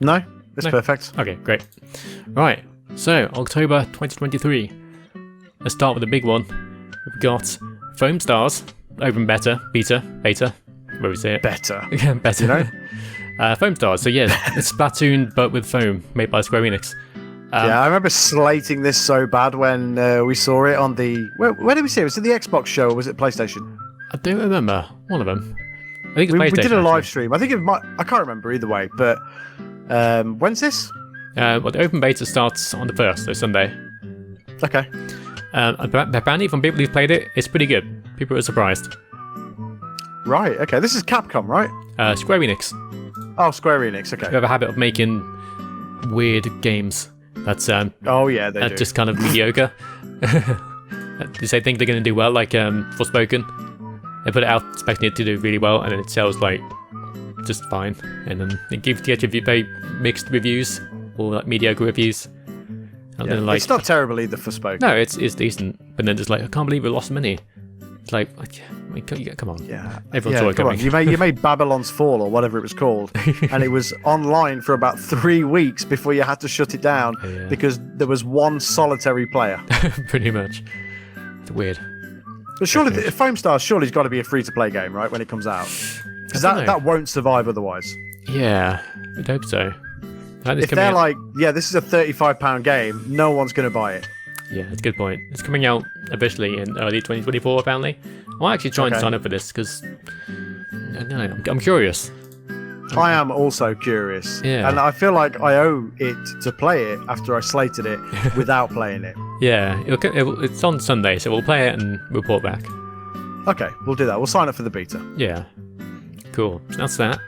No, it's No. perfect. Okay, great. Right, so October 2023. Let's start with the big one. We've got Foam Stars, open beta, where we say it. Better. Better. You know? Foam Stars, so yeah, it's Splatoon but with foam, made by Square Enix. Yeah, I remember slating this so bad when we saw it on the... Where did we see it? Was it the Xbox show or was it PlayStation? I don't remember, one of them. I think it's We PlayStation. did a live actually. stream. I think it might... I can't remember either way, but... when's this? Well, the open beta starts on the 1st, so Sunday. Okay. Apparently, from people who've played it, it's pretty good. People are surprised. Right, okay. This is Capcom, right? Square Enix, Oh, Square Enix, they okay. have a habit of making weird games that's Oh, yeah, they do. just kind of mediocre. They think they're going to do well, like Forspoken. They put it out expecting it to do really well, and then it sells like just fine. And then it gives very mixed reviews or like mediocre reviews. And Yeah, then like it's not terrible either for Spoke. no, it's decent, but then just like I can't believe we lost money. It's like I mean, come on, Yeah, everyone saw it come on. coming. You made Babylon's Fall or whatever it was called, and it was online for about 3 weeks before you had to shut it down Yeah. because there was one solitary player. Pretty much. It's weird. But surely, Foam Stars surely's got to be a free-to-play game, right? When it comes out, because I don't know. that won't survive otherwise. Yeah, I'd hope so. If they're like, yeah, this is a £35 game, no one's going to buy it. Yeah, that's a good point. It's coming out officially in early 2024, apparently. I'm actually trying to Okay. sign up for this because I'm curious. I am also curious, Yeah. and I feel like I owe it to play it after I slated it without playing it. Yeah, it's on Sunday, so we'll play it and report back. Okay, we'll do that. We'll sign up for the beta. Yeah, cool. So that's that.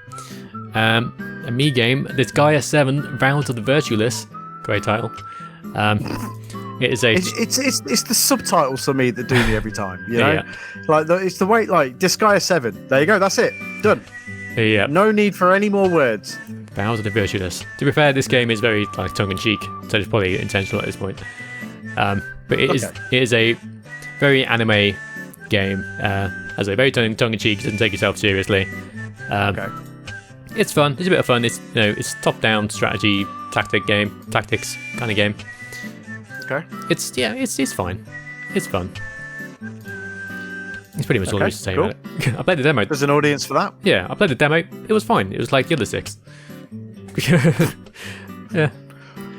A me game, Disgaea 7: Vows of the Virtueless. Great title. It is a It's the subtitles for me that do me every time. You know, Yeah. like it's the way like Disgaea 7. There you go. That's it. Done. yeah. No need for any more words. Vows of the Virtueless. To be fair, this game is very like tongue-in-cheek, so it's probably intentional at this point. But it is a very anime game. As a very tongue-in-cheek, doesn't take itself seriously. Okay. It's fun. It's a bit of fun. It's it's top-down strategy tactics kind of game. Okay. It's fine. It's fun. It's pretty much all Okay, there is to say cool. about it. I played the demo. There's an audience for that. Yeah, I played the demo. It was fine. It was like the other 6. Yeah.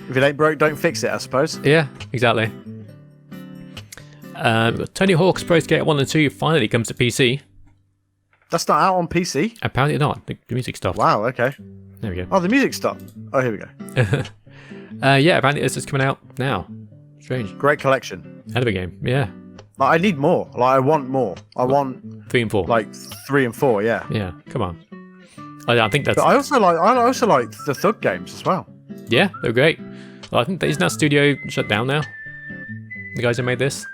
If it ain't broke, don't fix it. I suppose. Yeah, exactly. Tony Hawk's Pro Skater 1 and 2 finally comes to PC. That's not out on PC. Apparently not. The music stopped. Wow. Okay. There we go. Oh, the music stopped. Oh, here we go. Yeah, apparently it's just coming out now. Strange. Great collection. Hell of a game. Yeah. Like, I need more. Like I want more. I want 3 and 4. like 3 and 4. Yeah. Yeah, come on. I think that's... But I also like the Thug games as well. Yeah, they're great. Well, I think isn't that studio shut down now? The guys who made this?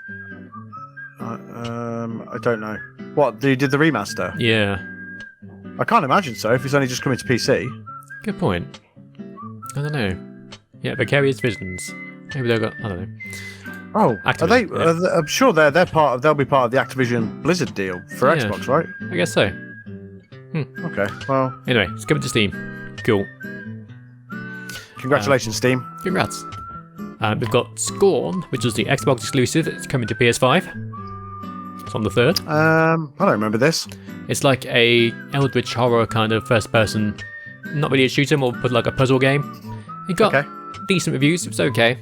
I don't know. What, they did the remaster? Yeah. I can't imagine so if it's only just coming to PC. Good point. I don't know. Yeah, Vicarious Visions. Maybe they've got... I don't know. Oh, Activision, yeah. I'm sure they'll be part of the Activision Blizzard deal for Yeah. Xbox, right? I guess so. Okay. Well, Anyway, it's coming to Steam. Cool. congratulations, Steam. Congrats. We've got Scorn, which was the Xbox exclusive. It's coming to PS5. It's on the 3rd. I don't remember this. It's like a Eldritch horror kind of first person, not really a shoot 'em or but like a puzzle game. It got Okay. decent reviews. It's okay.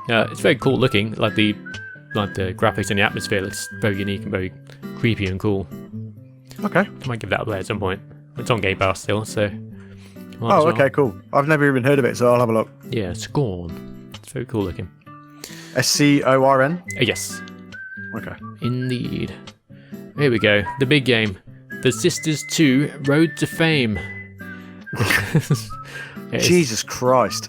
It's very cool looking. Like the graphics and the atmosphere looks very unique and very creepy and cool. Okay. I might give that a play at some point. It's on Game Pass still, so. might as Oh, well. okay, cool. I've never even heard of it, so I'll have a look. Yeah, Scorn. It's very cool looking. SCORN. Yes, Okay. indeed. Here we go. The big game. The Sisters 2 Road to Fame. It's Jesus Christ.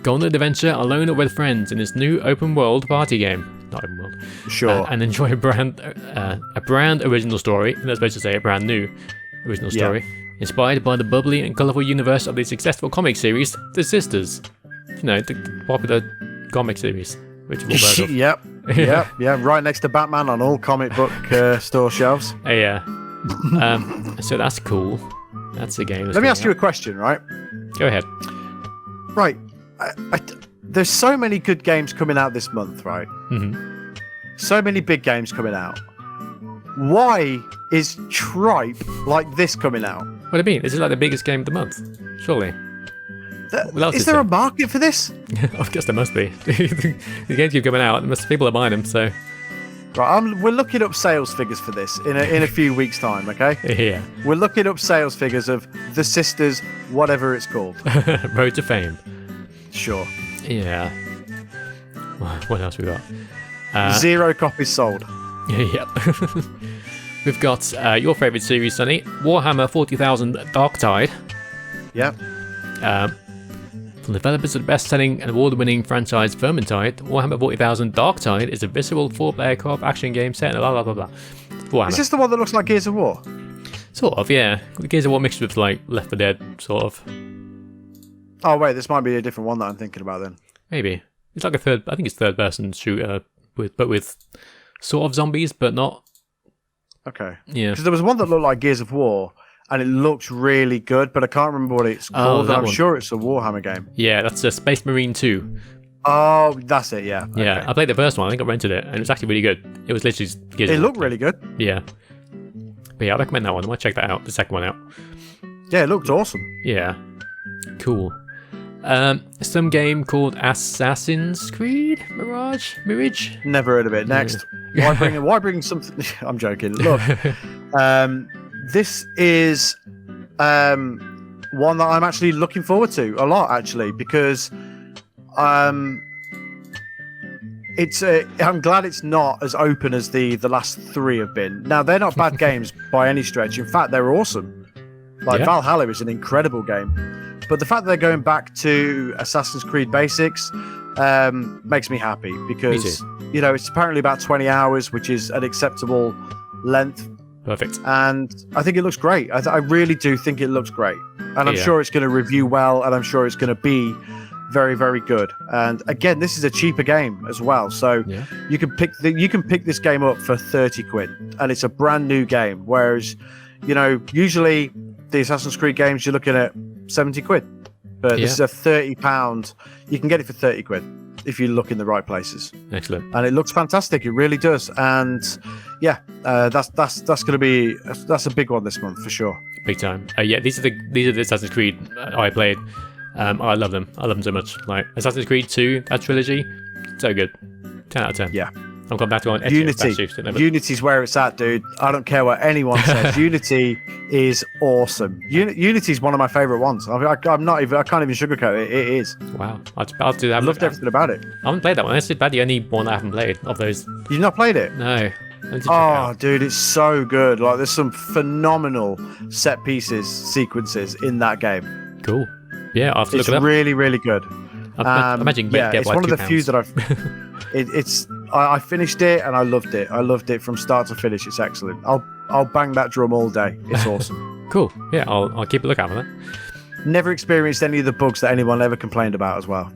go on an adventure alone or with friends in this new open world party game. Not open world. Sure. And enjoy a brand original story. And that's supposed to say a brand new original Yeah. story. Inspired by the bubbly and colourful universe of the successful comic series, The Sisters. You know, the popular comic series, which we've all heard of. yep. Right next to Batman on all comic book store shelves. Yeah. So that's cool. That's a game. Let me ask you a question, right? Go ahead. Right. There's so many good games coming out this month, right? Mm-hmm. So many big games coming out. Why is tripe like this coming out? What do you mean? This is like the biggest game of the month, surely. Is there a market for this? I guess there must be. The games keep coming out. People are buying them, so. Right, we're looking up sales figures for this in a few weeks' time, okay? Yeah. We're looking up sales figures of The Sisters, whatever it's called. Road to Fame. Sure. Yeah. What else we got? 0 copies sold. Yep. We've got your favourite series, Sonny, Warhammer 40,000 Darktide. Yep. From the developers of the best-selling and award-winning franchise Vermintide, Warhammer 40,000 Darktide is a visceral 4-player co-op action game set in blah blah blah blah. Warhammer. Is this the one that looks like Gears of War? Sort of, yeah. Gears of War mixed with like Left 4 Dead, sort of. Oh wait, this might be a different one that I'm thinking about then. Maybe it's like I think it's third-person shooter with sort of zombies, but not. Okay. Yeah. Because there was one that looked like Gears of War, and it looks really good, but I can't remember what it's called. that I'm one. sure it's a Warhammer game. Yeah, that's a Space Marine 2. Oh, that's it. Yeah. Yeah, Okay. I played the first one. I think I rented it, and it was actually really good. It was literally Gears It of War. looked really good. Yeah. But yeah, I recommend that one. I might check that out. The second one out. Yeah, it looked awesome. Yeah. Cool. Some game called Assassin's Creed Mirage. Never heard of it. Next. Why bring something? I'm joking. Look, this is one that I'm actually looking forward to a lot, actually, because it's I'm glad it's not as open as the last 3 have been. Now, they're not bad games by any stretch. In fact, they're awesome. Like Yeah. Valhalla is an incredible game, but the fact that they're going back to Assassin's Creed basics makes me happy because it's apparently about 20 hours, which is an acceptable length. Perfect. And I think it looks great. I really do think it looks great. And I'm Yeah. sure it's going to review well, and I'm sure it's going to be very, very good. And again, this is a cheaper game as well. So Yeah. you can pick this game up for 30 quid, and it's a brand new game. Whereas, usually the Assassin's Creed games, you're looking at 70 quid. But this is a £30. You can get it for 30 quid if you look in the right places. Excellent. And it looks fantastic. It really does. And yeah, that's going to be that's a big one this month for sure. Big time. Yeah, these are the Assassin's Creed I played. I love them. I love them so much. Like Assassin's Creed 2, that trilogy, so good. 10 out of 10. Yeah. I'm going back to one. Unity's where it's at, dude. I don't care what anyone says. Unity is awesome. Unity's one of my favorite ones. I can't even sugarcoat it. It is. Wow. I'll do that. I loved everything about it. I haven't played that one. That's about the only one I haven't played of those. You've not played it? No. I need to check it Oh, out. dude, it's so good. Like, there's some phenomenal set pieces, sequences in that game. Cool. Yeah, I'll have to look It's it up. really, really good. I imagine you get it's like one of the £2. few that I finished it and I loved it. I loved it from start to finish. It's excellent. I'll bang that drum all day. It's awesome. Cool. Yeah, I'll keep a lookout for that. Never experienced any of the bugs that anyone ever complained about as well.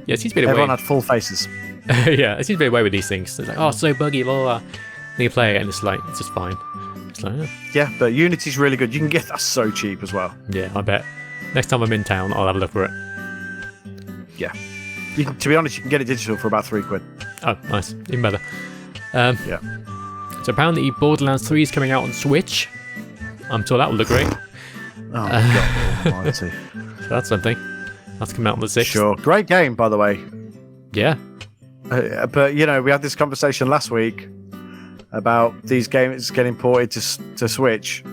Yeah, it seems to be the way. Everyone had full faces. Yeah, it seems to be the way with these things. It's like, oh, it's so buggy, blah, blah, blah. Then you play it and it's just fine. It's like, Yeah, but Unity's really good. You can get that so cheap as well. yeah, I bet. Next time I'm in town, I'll have a look for it. Yeah. To be honest, you can get it digital for about £3. Oh, nice. Even better. Yeah. So apparently Borderlands 3 is coming out on Switch. I'm sure that will look great. Oh, God almighty. So that's something. That's coming out on the 6th. Sure. Great game, by the way. Yeah. But, we had this conversation last week about these games getting ported to Switch.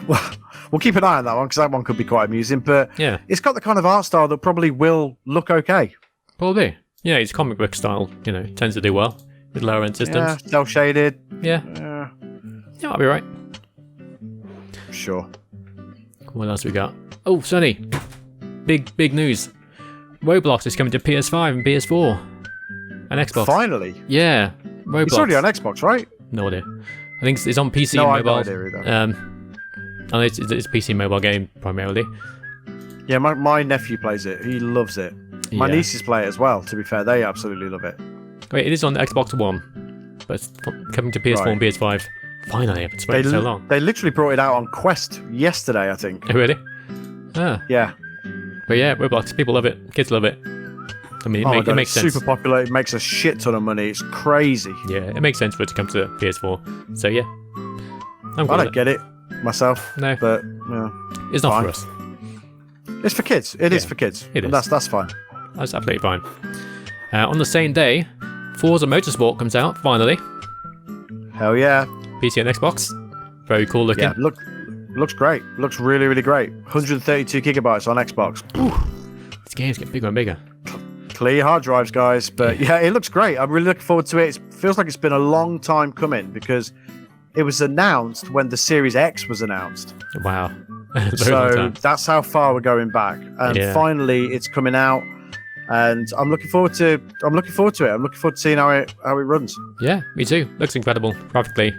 Well, we'll keep an eye on that one because that one could be quite amusing. But Yeah. it's got the kind of art style that probably will look okay. Probably. Yeah, it's comic book style, tends to do well with lower end Yeah, systems. cel shaded. Yeah. Yeah, I'll be right. Sure. What else we got? Oh, Sonny. Big news. Roblox is coming to PS5 and PS4. And Xbox. Finally. Yeah. Roblox. It's already on Xbox, right? No idea. I think it's on PC No, I and have no mobile. idea either. And it's a PC and mobile game primarily. Yeah, my nephew plays it. He loves it. My Yeah. nieces play it as well. To be fair, they absolutely love it. Wait, it is on Xbox One, but it's coming to PS4 and PS5. Finally, I've been They waiting so long. they literally brought it out on Quest yesterday, I think. Oh, really? Ah, Yeah. but yeah, Roblox, people love it. Kids love it. I mean, Oh my it God, makes it's sense. super popular. It makes a shit ton of money. It's crazy. Yeah, it makes sense for it to come to PS4. So yeah, I'm I glad don't get it myself. No. But yeah. it's not fine. for us. It's for kids. It is Yeah, for kids. it And is. That's fine. That's absolutely fine. On the same day, Forza Motorsport comes out finally. Hell yeah. PC and Xbox. Very cool looking. Yeah. Looks great. Looks really, really great. 132 gigabytes on Xbox. These games get bigger and bigger. Clear hard drives, guys. But yeah, it looks great. I'm really looking forward to it. It feels like it's been a long time coming because it was announced when the Series X was announced. Wow. Very long So time. that's how far we're going back. And Yeah. finally, it's coming out. And I'm looking forward to it. I'm looking forward to seeing how it runs. Yeah, me too. Looks incredible. Graphically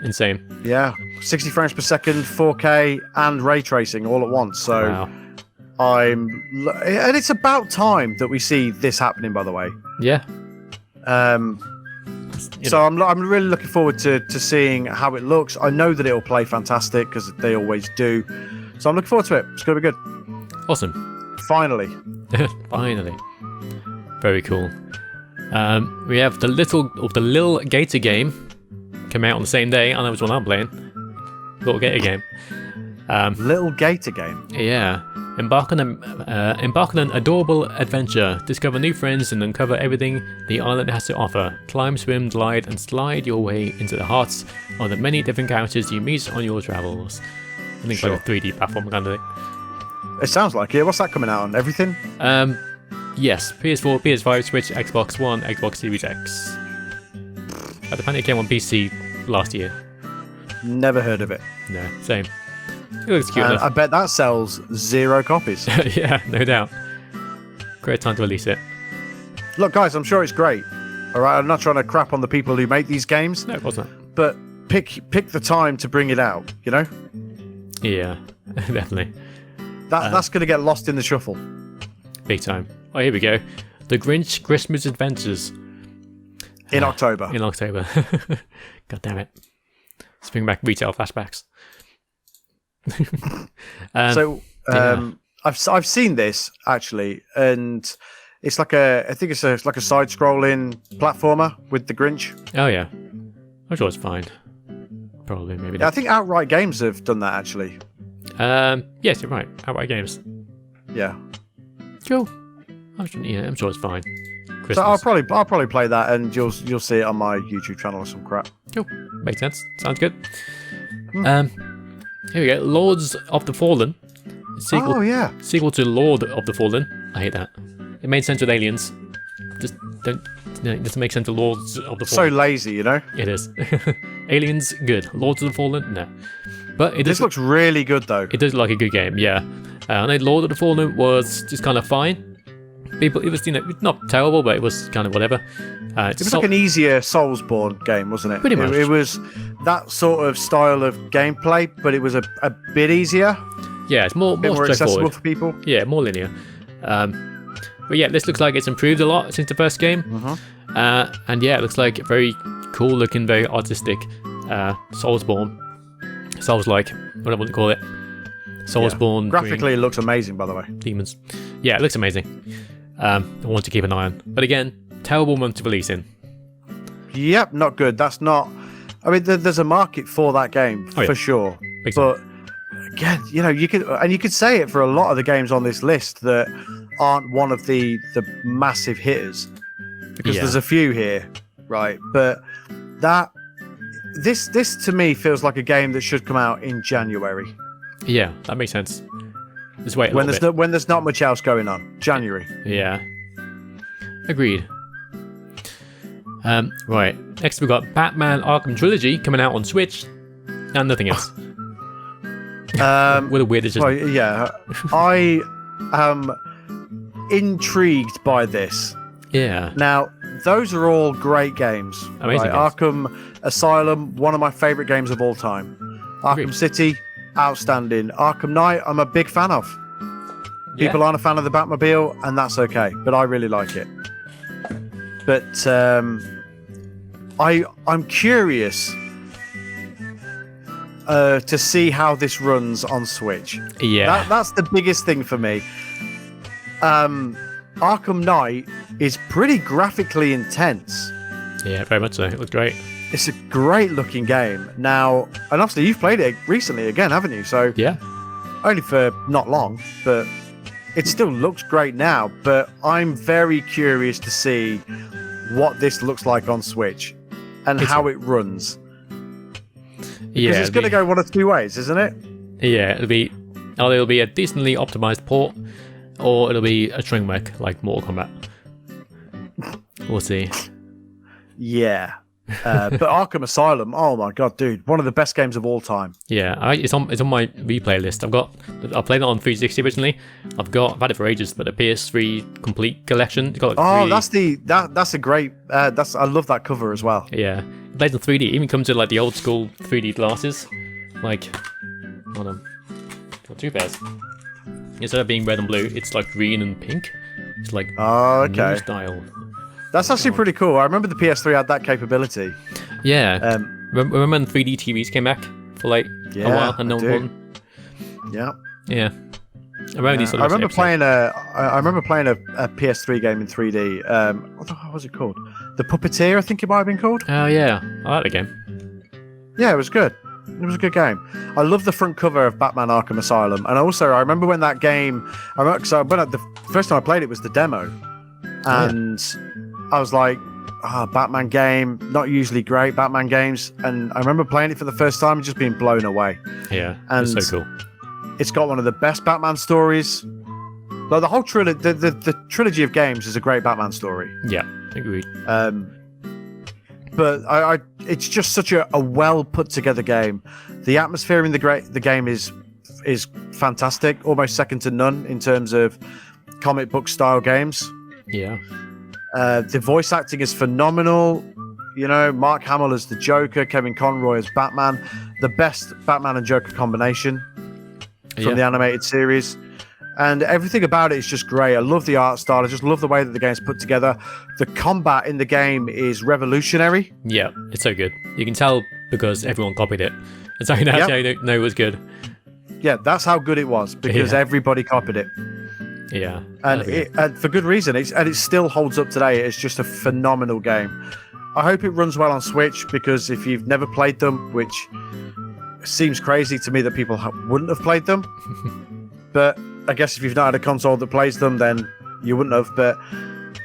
insane. Yeah, 60 frames per second, 4K, and ray tracing all at once. So Wow. and it's about time that we see this happening. By the way, Yeah. um, You so I'm really looking forward to seeing how it looks. I know that it'll play fantastic because they always do. So I'm looking forward to it. It's gonna be good. Awesome. Finally, Finally. Very cool. We have the Lil Gator game come out on the same day, and that was what I'm playing. Little Gator game. Little Gator game. Yeah. Embark on an adorable adventure. Discover new friends and uncover everything the island has to offer. Climb, swim, glide, and slide your way into the hearts of the many different characters you meet on your travels. I think Sure. like a 3D platform kind of thing. It sounds like it. What's that coming out on? Everything? Yes, PS4, PS5, Switch, Xbox One, Xbox Series X. Apparently it came on PC last year. Never heard of it. No, same. It looks cute And enough. I bet that sells 0 copies. Yeah, no doubt. Great time to release it. Look, guys, I'm sure it's great. All right, I'm not trying to crap on the people who make these games, No, it wasn't. but pick the time to bring it out. You know, Yeah, definitely. that's going to get lost in the shuffle. Big time. Oh, here we go. The Grinch Christmas Adventures In October. in October. God damn it. Let's bring back retail flashbacks. So I've seen this actually, and it's like I think it's like a side-scrolling platformer with the Grinch. Oh, yeah. I'm sure it's fine. Probably, maybe Yeah, I not. think Outright Games have done that actually. Yes, you're right. Outright Games. Yeah. Cool. I'm sure it's fine. Christmas. So I'll probably play that, and you'll see it on my YouTube channel or some crap. Cool. Makes sense. Sounds good. Here we go. Lords of the Fallen. Oh yeah. Sequel to Lord of the Fallen. I hate that. It made sense with Aliens. Just don't. No, it doesn't make sense with Lords of the So Fallen. lazy, you know. It is. Aliens, good. Lords of the Fallen, no. But it This does. looks really good though. It does look like a good game, yeah. I know Lord of the Fallen was just kind of fine. It was, not terrible, but it was kind of whatever. It was like an easier Soulsborne game, wasn't it? Pretty much. It was that sort of style of gameplay, but it was a bit easier, yeah, it's more a bit more accessible straightforward. for people. Yeah, more linear. But yeah, this looks like it's improved a lot since the first game. And yeah, it looks like very cool looking, very artistic Soulsborne. Souls-like, whatever you want to call it. Soulsborne. Graphically, it looks amazing, by the way. Demons. Yeah, it looks amazing. I want to keep an eye on. But again, terrible month to release in. Yep, not good. That's not. I mean, there's a market for that game Oh, yeah. for sure. Big But again, you could say it for a lot of the games on this list that aren't one of the massive hitters, because Yeah. there's a few here, right? But this to me feels like a game that should come out in January Yeah, that makes sense. Just wait a when little bit. when there's not much else going on. January. Yeah. Agreed. Right. Next we've got Batman Arkham Trilogy coming out on Switch. And nothing else. What a weird decision. Well, yeah, I am intrigued by this. Yeah. Now, those are all great games. Amazing games. Arkham Asylum, one of my favorite games of all time. Arkham Agreed. City, outstanding. Arkham Knight, I'm a big fan of. People aren't a fan of the Batmobile, and that's okay. But I really like it. But I'm curious to see how this runs on Switch. Yeah. That's the biggest thing for me. Arkham Knight is pretty graphically intense. Yeah, very much so. It looks great. It's a great looking game. Now, and obviously you've played it recently again, haven't you? So Yeah. only for not long, but it still looks great now. But I'm very curious to see what this looks like on Switch and how it runs. Yeah. Because it's going to go one of two ways, isn't it? Yeah, it'll be a decently optimized port, or it'll be a train wreck like Mortal Kombat. We'll see. Yeah. But Arkham Asylum, oh my god, dude, one of the best games of all time. Yeah, it's on my replay list. I played it on 360 originally. I've had it for ages, but the PS3 complete collection. It's got like 3D. That's a great. I love that cover as well. Yeah, it plays in 3D. It even comes with like the old school 3D glasses. Like, hold on, got two pairs. Instead of being red and blue, it's like green and pink. It's like okay. new style. That's actually pretty cool. I remember the PS3 had that capability. Yeah. Remember when 3D TVs came back for like a while and no one bought them? Yeah. Yeah. I remember playing a PS3 game in 3D. What was it called? The Puppeteer, I think it might have been called. Oh yeah, I like the game. Yeah, it was good. It was a good game. I love the front cover of Batman Arkham Asylum, and also I remember when that game. The first time I played it was the demo, and I was like, Batman game, not usually great Batman games, and I remember playing it for the first time and just being blown away. Yeah, and it's so cool. It's got one of the best Batman stories. Like the whole trilogy, the trilogy of games is a great Batman story. Yeah, agreed. But it's just such a well put together game. The atmosphere in the game is fantastic, almost second to none in terms of comic book style games. Yeah. The voice acting is phenomenal. You know, Mark Hamill as the Joker, Kevin Conroy as Batman. The best Batman and Joker combination from the animated series. And everything about it is just great. I love the art style. I just love the way that the game's put together. The combat in the game is revolutionary. Yeah, it's so good. You can tell because everyone copied it. It's how you know it was good. Yeah, that's how good it was, because everybody copied it. Yeah. And for good reason. It still holds up today. It's just a phenomenal game. I hope it runs well on Switch, because if you've never played them, which seems crazy to me that people wouldn't have played them, but I guess if you've not had a console that plays them, then you wouldn't have. But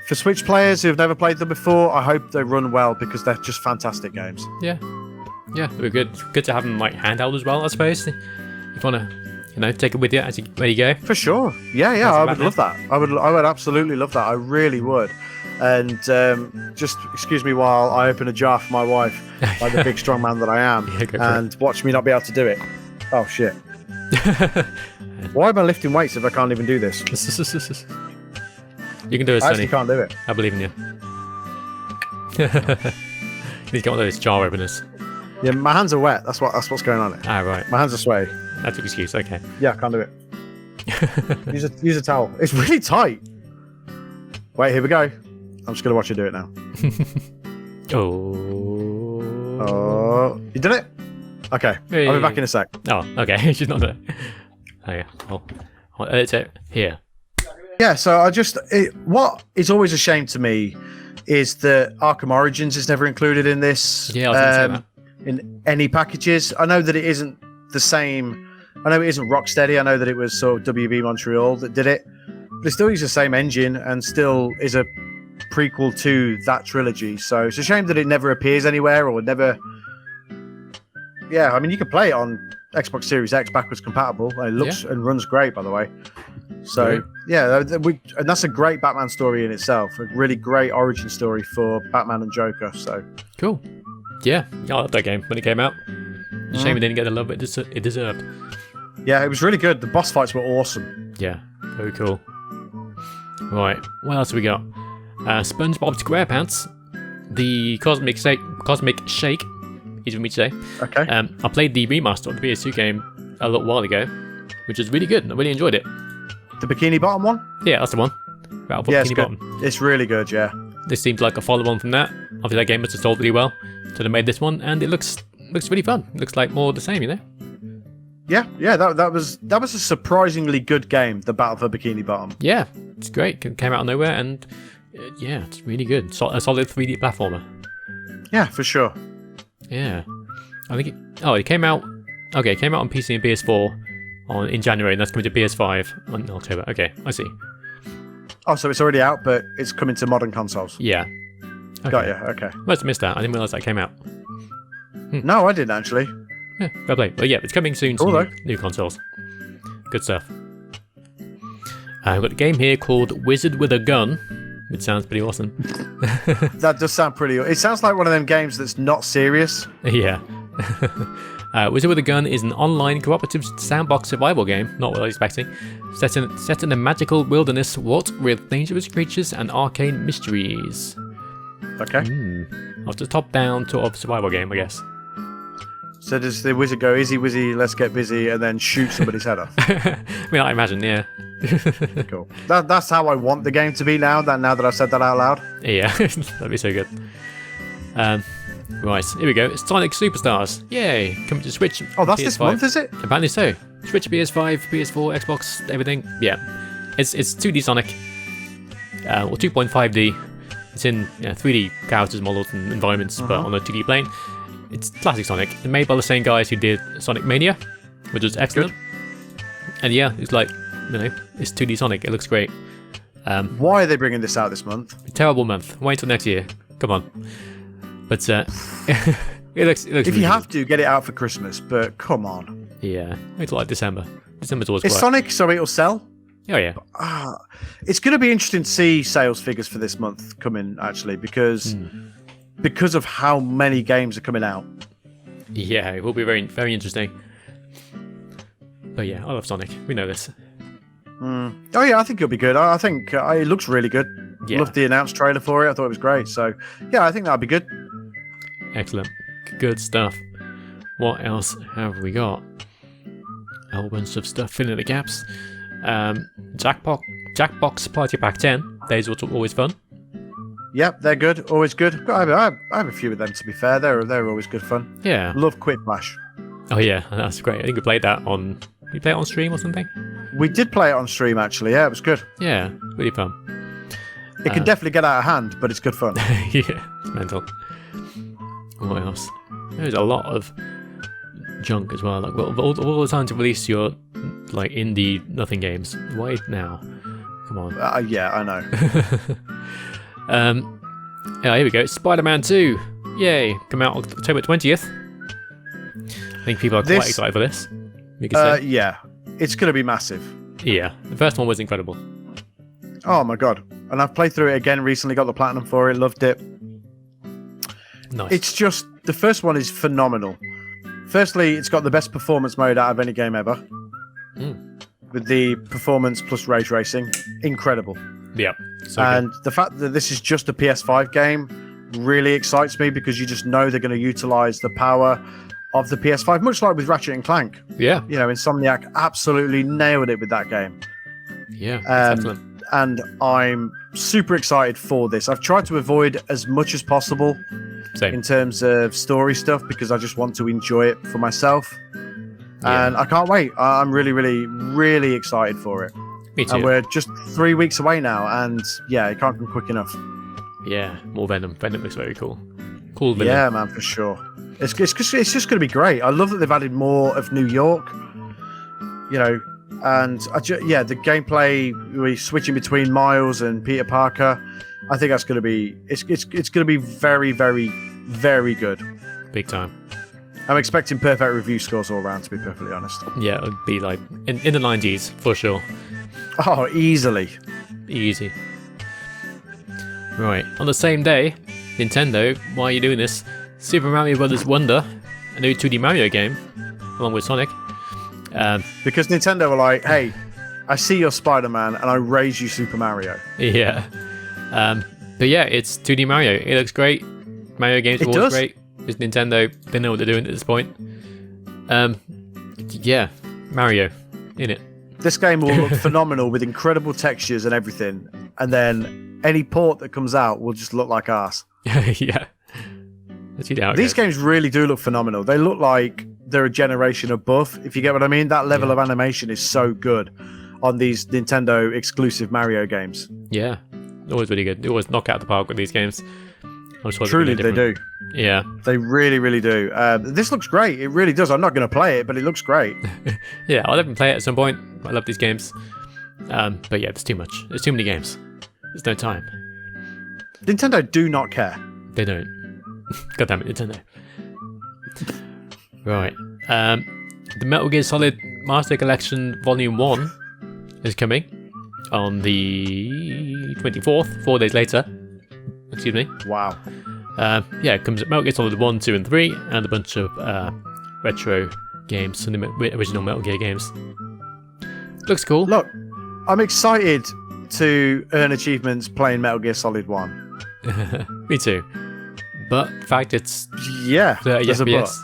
for Switch players who've never played them before, I hope they run well, because they're just fantastic games. Yeah. Yeah, they're good. Good to have them like handheld as well, I suppose. If you want to, take it with you where you go. For sure. Yeah, I would love that. I would absolutely love that. I really would. And just excuse me while I open a jar for my wife, like the big strong man that I am, and watch me not be able to do it. Oh, shit. Why am I lifting weights if I can't even do this? You can do it, I Sonny. actually can't do it. I believe in you. You need to get one of those jar openers. Yeah, my hands are wet. That's what's going on. Ah, right. My hands are sweaty. That's an excuse. Okay. Yeah, I can't do it. use a towel. It's really tight. Wait, here we go. I'm just gonna watch you do it now. Oh, you did it? Okay. Hey. I'll be back in a sec. Oh, okay. She's not there. Oh yeah. I'll edit it here. Yeah. So what is always a shame to me is that Arkham Origins is never included in this. Yeah, I was gonna say that. In any packages. I know that it isn't the same. I know it isn't Rocksteady. I know that it was sort of WB Montreal that did it, but it still uses the same engine and still is a prequel to that trilogy. So it's a shame that it never appears anywhere or never. Yeah, I mean, you can play it on Xbox Series X backwards compatible. It looks and runs great, by the way. So and that's a great Batman story in itself. A really great origin story for Batman and Joker. So cool. Yeah, I loved that game when it came out. Shame it didn't get the love it deserved. Yeah, it was really good. The boss fights were awesome. Yeah, very cool. Right, what else have we got? SpongeBob SquarePants, the Cosmic Shake, easy for me to say. Okay. I played the remaster of the PS2 game a little while ago, which is really good. I really enjoyed it. The Bikini Bottom one? Yeah, that's the one. Battle Yeah, Bikini it's good. Bottom. It's really good, yeah. This seems like a follow-on from that. Obviously, that game must have sold really well, so they made this one, and it looks really fun. It looks like more of the same, you know? Yeah, that was a surprisingly good game, the Battle for Bikini Bottom. Yeah, it's great. It came out of nowhere, and yeah, it's really good. A solid 3D platformer. Yeah, for sure. Yeah, I think it came out. Okay, it came out on PC and PS4 in January, and that's coming to PS5 in October. Okay, I see. Oh, so it's already out, but it's coming to modern consoles. Yeah. Okay. Got you. Okay. Must have missed that. I didn't realise that came out. No, I didn't actually. Yeah, fair play. But yeah, it's coming soon to Cool, though. new consoles. Good stuff. I've got a game here called Wizard with a Gun, which sounds pretty awesome. That does sound pretty. It sounds like one of them games that's not serious. Yeah. Wizard with a Gun is an online cooperative sandbox survival game, not what I was expecting, set in a magical wilderness wrought with dangerous creatures and arcane mysteries. Okay. After top-down sort of survival game, I guess. So does the wizard go, easy wizzy, let's get busy, and then shoot somebody's head off? I mean, I imagine, yeah. Cool. That's how I want the game to be now that I've said that out loud. Yeah, that'd be so good. Right, here we go. It's Sonic Superstars. Yay! Coming to Switch. Oh, that's PS5. this month, is it? Apparently so. Switch, PS5, PS4, Xbox, everything. Yeah. It's 2D Sonic. Or 2.5D. It's in 3D characters, models, and environments, but on a 2D plane. It's classic Sonic. It's made by the same guys who did Sonic Mania, which was excellent. And yeah, it's like, it's 2D Sonic. It looks great. Why are they bringing this out this month? Terrible month. Wait till next year. Come on. But it looks. If If you have to, get it out for Christmas, but come on. Yeah. Wait till like December. December's always It's quiet. Sonic, so it'll sell. Oh yeah. It's going to be interesting to see sales figures for this month come in, actually, because of how many games are coming out. Yeah, it will be very, very interesting. But yeah, I love Sonic. We know this. Oh yeah, I think it'll be good. I think it looks really good. Yeah. Loved the announced trailer for it. I thought it was great. So yeah, I think that'll be good. Excellent. Good stuff. What else have we got? A whole bunch of stuff filling the gaps. Jackbox Party Pack 10. Those are always fun. Yep, they're good. Always good. I have a few of them, to be fair. They're always good fun. Yeah. Love Quick Flash. Oh yeah, that's great. I think we played that on... Did we play it on stream or something? We did play it on stream, actually. Yeah, it was good. Yeah, really fun. It can definitely get out of hand, but it's good fun. Yeah, it's mental. What else? There's a lot of junk as well. Like all the time to release your like indie nothing games. Why now? Come on. Yeah, I know. Yeah, here we go. Spider-Man 2. Yay! Come out October 20th. I think people are quite excited for this. You could say. Yeah, it's going to be massive. Yeah, the first one was incredible. Oh my god. And I've played through it again recently, got the platinum for it, loved it. Nice. It's just, the first one is phenomenal. Firstly, it's got the best performance mode out of any game ever. With the performance plus ray tracing. Incredible. Yeah. So And the fact that this is just a PS5 game really excites me because you just know they're going to utilize the power of the PS5, much like with Ratchet and Clank. good. Yeah. You know, Insomniac absolutely nailed it with that game. Yeah. It's excellent. And I'm super excited for this. I've tried to avoid as much as possible Same. in terms of story stuff because I just want to enjoy it for myself. Yeah. And I can't wait. I'm really, really, really excited for it. Me too. And we're just 3 weeks away now, and yeah, it can't come quick enough. Yeah. More Venom. Venom looks very cool. Cool villain. Yeah, man, for sure. It's just going to be great. I love that they've added more of New York. You know, and the gameplay, we're switching between Miles and Peter Parker. I think that's going to be it's going to be very, very, very good. Big time. I'm expecting perfect review scores all around, to be perfectly honest. Yeah, it would be like in the 90s for sure. Oh, easily. Easy. Right. On the same day, Nintendo, why are you doing this? Super Mario Bros. Wonder, a new 2D Mario game, along with Sonic. Because Nintendo were like, hey, I see your Spider-Man and I raise you Super Mario. Yeah. But yeah, it's 2D Mario. It looks great. Mario games are It always does. great. It's Nintendo. They know what they're doing at this point. Yeah. Mario. In it. This game will look phenomenal with incredible textures and everything, and then any port that comes out will just look like arse. Yeah. Let's see how it These goes. games really do look phenomenal. They look like they're a generation above, if you get what I mean. That level of animation is so good on these Nintendo exclusive Mario games. Yeah. Always really good. They always knock out the park with these games. I'm sure Truly, they do. Yeah. They really, really do. This looks great. It really does. I'm not going to play it, but it looks great. Yeah, I'll definitely play it at some point. I love these games. But yeah, there's too much. There's too many games. There's no time. Nintendo do not care. They don't. God damn it, Nintendo. Right. The Metal Gear Solid Master Collection Volume 1 is coming on the 24th, 4 days later. Excuse me. Wow. Yeah, it comes with Metal Gear Solid 1, 2, and 3, and a bunch of retro games from the original Metal Gear games. Looks cool. Look, I'm excited to earn achievements playing Metal Gear Solid 1. Me too. But the fact it's Yeah, 30 there's a but. FPS,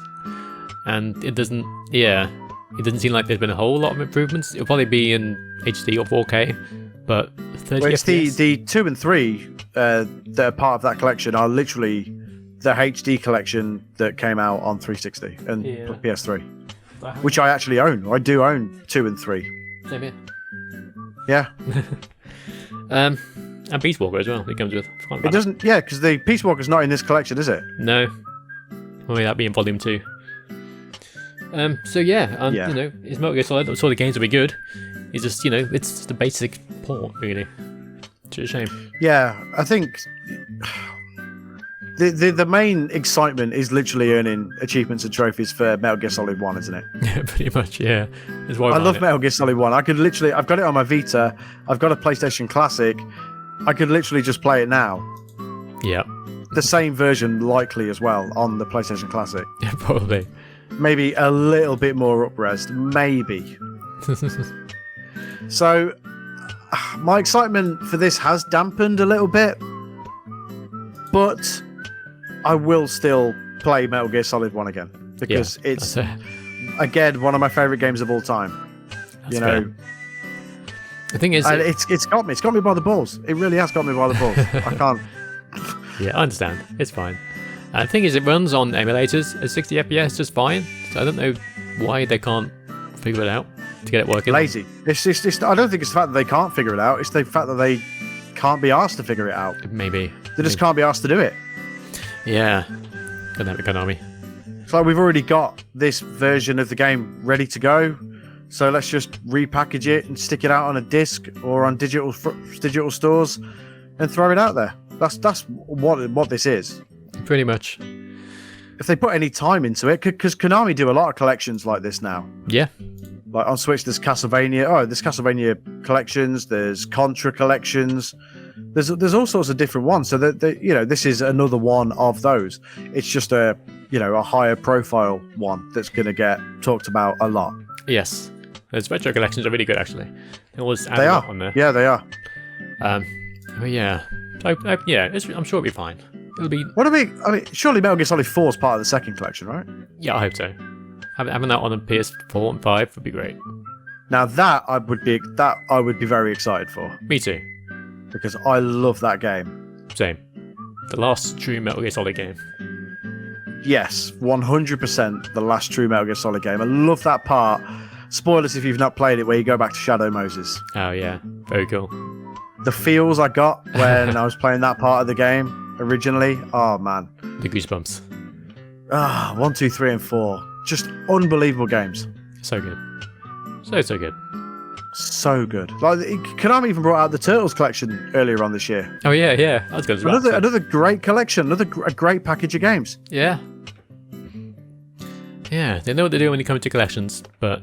and it doesn't seem like there's been a whole lot of improvements. It'll probably be in HD or 4K, but 30 Well, it's FPS. the 2 and 3 that are part of that collection are literally the HD collection that came out on 360 and PS3, which I actually own. I do own 2 and 3. Same here. Yeah. And Peace Walker as well. It comes with. Forgot about It doesn't, yeah, because the Peace Walker's not in this collection, is it? No. Well, that'd be in Volume 2. So yeah, Yeah. you know, it's Metal Gear Solid. I'm sure the games will be good. It's just, you know, it's just a basic port, really. It's a shame. Yeah, I think the main excitement is literally earning achievements and trophies for Metal Gear Solid 1, isn't it? Yeah, pretty much, yeah. That's why I love it. Metal Gear Solid 1. I've got it on my Vita. I've got a PlayStation Classic. I could literally just play it now. Yeah. The same version, likely as well, on the PlayStation Classic. Yeah, probably. Maybe a little bit more up-resed. Maybe. So, my excitement for this has dampened a little bit. But I will still play Metal Gear Solid 1 again. Because it's, again, one of my favourite games of all time. That's fair. The thing is, and it's got me. It's got me by the balls. It really has got me by the balls. I can't. Yeah, I understand. It's fine. The thing is, it runs on emulators at 60 FPS just fine. So I don't know why they can't figure it out to get it working. Lazy. It's I don't think it's the fact that they can't figure it out. It's the fact that they can't be asked to figure it out. Maybe. They just can't be asked to do it. Yeah. God damn it, Konami. It's like we've already got this version of the game ready to go. So let's just repackage it and stick it out on a disc or on digital stores and throw it out there. That's what this is. Pretty much. If they put any time into it, because Konami do a lot of collections like this now. Yeah. Like on Switch, there's Castlevania. Oh, there's Castlevania collections. There's Contra collections. There's all sorts of different ones. So that you know, this is another one of those. It's just a higher profile one that's going to get talked about a lot. Yes. Those retro collections are really good, actually. They always add They a are. lot on there. Yeah, they are. But yeah. So, yeah, I'm sure it'll be fine. It'll be. I mean, surely Metal Gear Solid 4 is part of the second collection, right? Yeah, I hope so. Having that on a PS4 and 5 would be great. Now that I would be very excited for, Me too. because I love that game. Same. The last true Metal Gear Solid game. Yes, 100% the last true Metal Gear Solid game. I love that part. Spoilers if you've not played it, where you go back to Shadow Moses. Oh yeah, very cool. The feels I got when I was playing that part of the game originally. Oh man. The goosebumps. 1, 2, 3, and 4. Just unbelievable games. So good. So good. So good. Like Konami even brought out the Turtles collection earlier on this year. Oh yeah. I was going to say. Another great collection. A great package of games. Yeah. Yeah, they know what they do when it comes to collections, but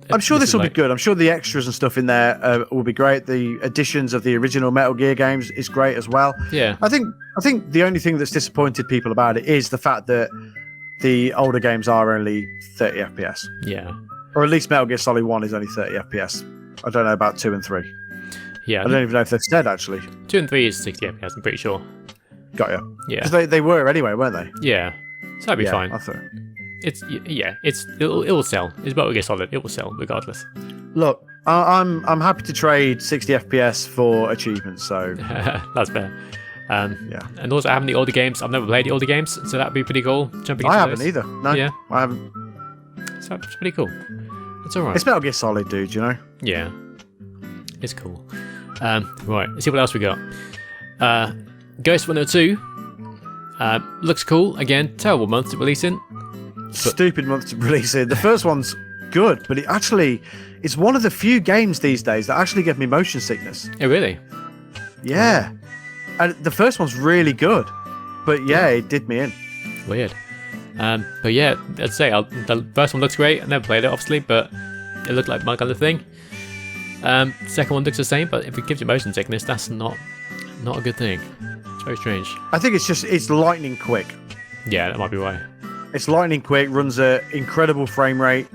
I'm sure this will be good. I'm sure the extras and stuff in there will be great. The additions of the original Metal Gear games is great as well. Yeah. I think the only thing that's disappointed people about it is the fact that the older games are only 30 FPS. Yeah. Or at least Metal Gear Solid 1 is only 30 FPS. I don't know about 2 and 3. Yeah. I don't even know if they've said, actually. 2 and 3 is 60 FPS, I'm pretty sure. Got ya. Yeah. Because they were anyway, weren't they? Yeah. So that'd be Yeah, fine. I thought. It'll sell. It's Metal Gear Solid. It will sell regardless. Look, I'm happy to trade 60 FPS for achievements. So That's fair. yeah, And also, I haven't the older games. I've never played the older games, so that'd be pretty cool. Jumping into I haven't those. either. No, Yeah. I haven't. So it's pretty cool. It's alright. It's Metal Gear Solid, dude. You know. Yeah. It's cool. Right, let's see what else we got. Ghost 102. Looks cool. Again, terrible month to release in. Stupid month to release it. The first one's good, but it's one of the few games these days that actually give me motion sickness. Oh, really? Yeah. And the first one's really good, but yeah, it did me in. Weird. But yeah, I'd say the first one looks great. I never played it, obviously, but it looked like my kind of thing. Second one looks the same, but if it gives you motion sickness, that's not a good thing. It's very strange. I think it's lightning quick. Yeah, that might be why. It's lightning quick, runs at incredible frame rate,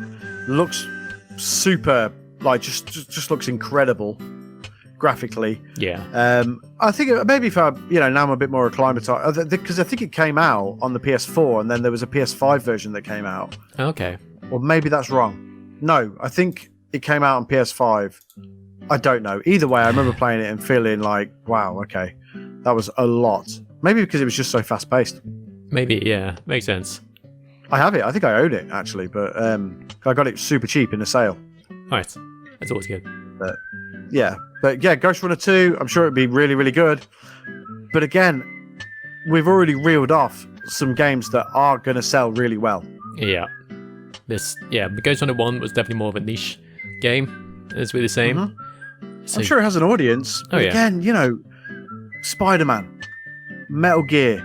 looks super, like just looks incredible graphically. Yeah. I think maybe if now I'm a bit more acclimatized, because I think it came out on the PS4 and then there was a PS5 version that came out. Okay. Or maybe that's wrong. No, I think it came out on PS5. I don't know. Either way, I remember playing it and feeling like, wow, okay, that was a lot. Maybe because it was just so fast paced. Maybe, yeah. Makes sense. I have it. I think I own it actually, but I got it super cheap in a sale. Nice. That's always good. But yeah, Ghost Runner 2, I'm sure it'd be really, really good. But again, we've already reeled off some games that are going to sell really well. Yeah. The Ghost Runner 1 was definitely more of a niche game. It's really the same. Mm-hmm. I'm sure it has an audience. Oh, But yeah. again, Spider-Man, Metal Gear,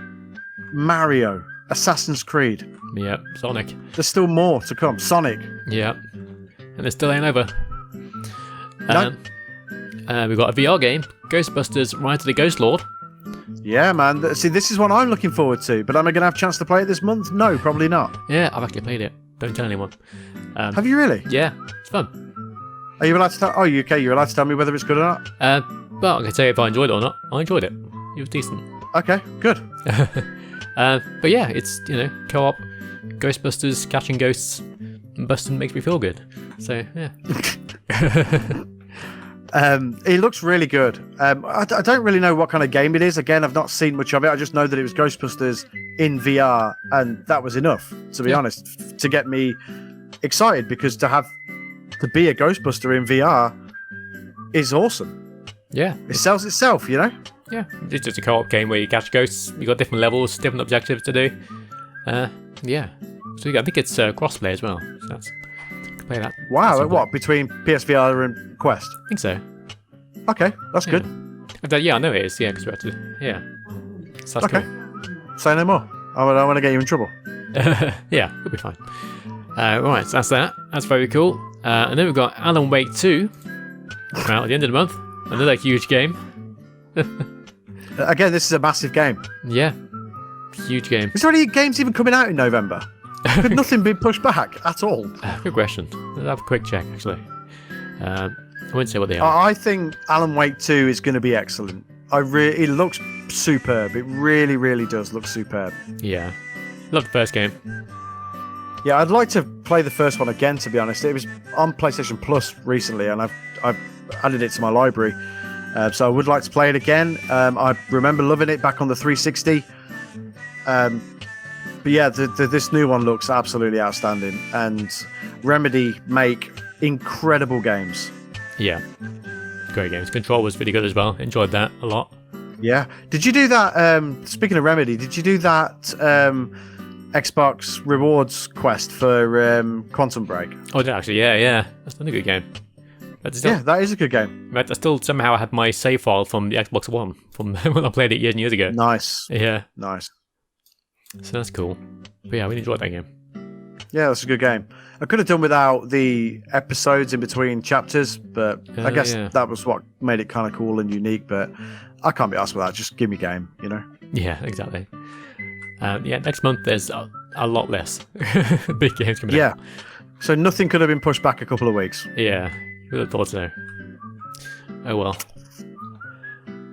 Mario, Assassin's Creed. Yeah, Sonic. There's still more to come. Sonic. Yeah. And it still ain't over. We've got a VR game, Ghostbusters Rise of the Ghost Lord. Yeah, man. See, this is one I'm looking forward to. But am I going to have a chance to play it this month? No, probably not. Yeah, I've actually played it. Don't tell anyone. Have you really? Yeah, it's fun. Are you allowed to tell? Oh, okay. You're allowed to tell me whether it's good or not. Well, I can tell you if I enjoyed it or not. I enjoyed it. It was decent. Okay, good. But yeah, it's, co-op, Ghostbusters, catching ghosts, and busting makes me feel good. So, yeah. It looks really good. I don't really know what kind of game it is. Again, I've not seen much of it. I just know that it was Ghostbusters in VR, and that was enough, to be honest, to get me excited, because to be a Ghostbuster in VR is awesome. Yeah. It sells itself, you know? Yeah. It's just a co-op game where you catch ghosts. You got different levels, different objectives to do. Yeah. So I think it's crossplay as well. So that's you can play that. Wow, That's what, between PSVR and Quest? I think so. Okay, that's Yeah. good. Yeah, I know it is. Yeah, because we have to. Yeah. So that's Okay. Say no more. I don't want to get you in trouble. cool. Yeah, it'll be fine. Right, so that's that. That's very cool. And then we've got Alan Wake 2 out at the end of the month. Another huge game. Again, this is a massive game. Yeah. Huge game. Is there any games even coming out in November? Could nothing be pushed back at all? Good question. Let's have a quick check, actually. I wouldn't say what they are. I think Alan Wake 2 is going to be excellent. It looks superb. It really, really does look superb. Yeah. Love the first game. Yeah, I'd like to play the first one again, to be honest. It was on PlayStation Plus recently, and I've added it to my library. So I would like to play it again. I remember loving it back on the 360. But yeah, this new one looks absolutely outstanding. And Remedy make incredible games. Yeah. Great games. Control was really good as well. Enjoyed that a lot. Yeah. Did you do that? Speaking of Remedy, did you do that Xbox rewards quest for Quantum Break? Oh, actually, yeah. That's another good game. But still, Yeah, that is a good game. but I still somehow have my save file from the Xbox One from when I played it years and years ago. Nice. Yeah. Nice. So that's cool. But yeah, I really enjoyed that game. Yeah, that's a good game. I could have done without the episodes in between chapters, but I guess yeah. that was what made it kind of cool and unique. But I can't be asked with that. Just give me game, you know? Yeah, exactly. Yeah, next month there's a lot less big games coming Yeah. out. So nothing could have been pushed back a couple of weeks. Yeah, you would have thought so. Oh well.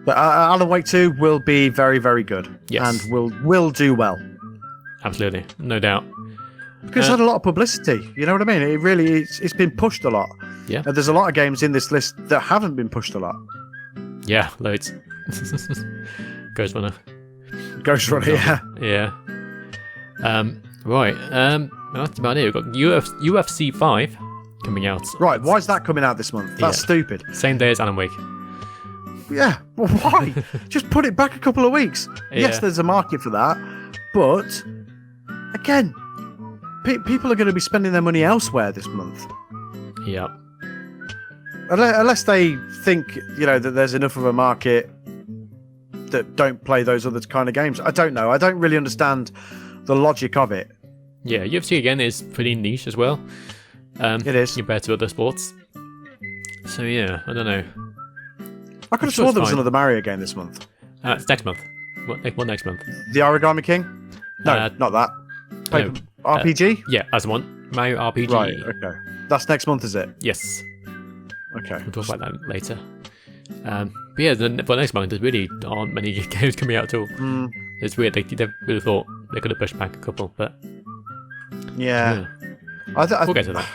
But Alan Wake 2 will be very, very good. Yes. And will do well. Absolutely, no doubt. Because it's had a lot of publicity. You know what I mean? It's been pushed a lot. Yeah. There's a lot of games in this list that haven't been pushed a lot. Yeah, loads. Ghost Runner. Ghost Runner, yeah. Yeah. Right. That's about it. We've got UFC 5 coming out. Right, why is that coming out this month? That's Yeah. stupid. Same day as Alan Wake. Yeah, well, why? Just put it back a couple of weeks. Yes, Yeah. there's a market for that, but again, people are going to be spending their money elsewhere this month. Yeah. Unless they think, that there's enough of a market that don't play those other kind of games. I don't know. I don't really understand the logic of it. Yeah, UFC again is pretty niche as well. It is. Compared to other sports. So yeah, I don't know. I could have sure sworn it's there was fine. another Mario game this month. It's next month. What next month? The Origami King? No, Uh, not that. Paper, no, RPG? Yeah, as one. Mario RPG. Right, okay. That's next month, is it? Yes. Okay. We'll talk about that later. But yeah, for next month, there really aren't many games coming out at all. Mm, It's weird. They would have thought they could have pushed back a couple, but yeah. we'll get to that.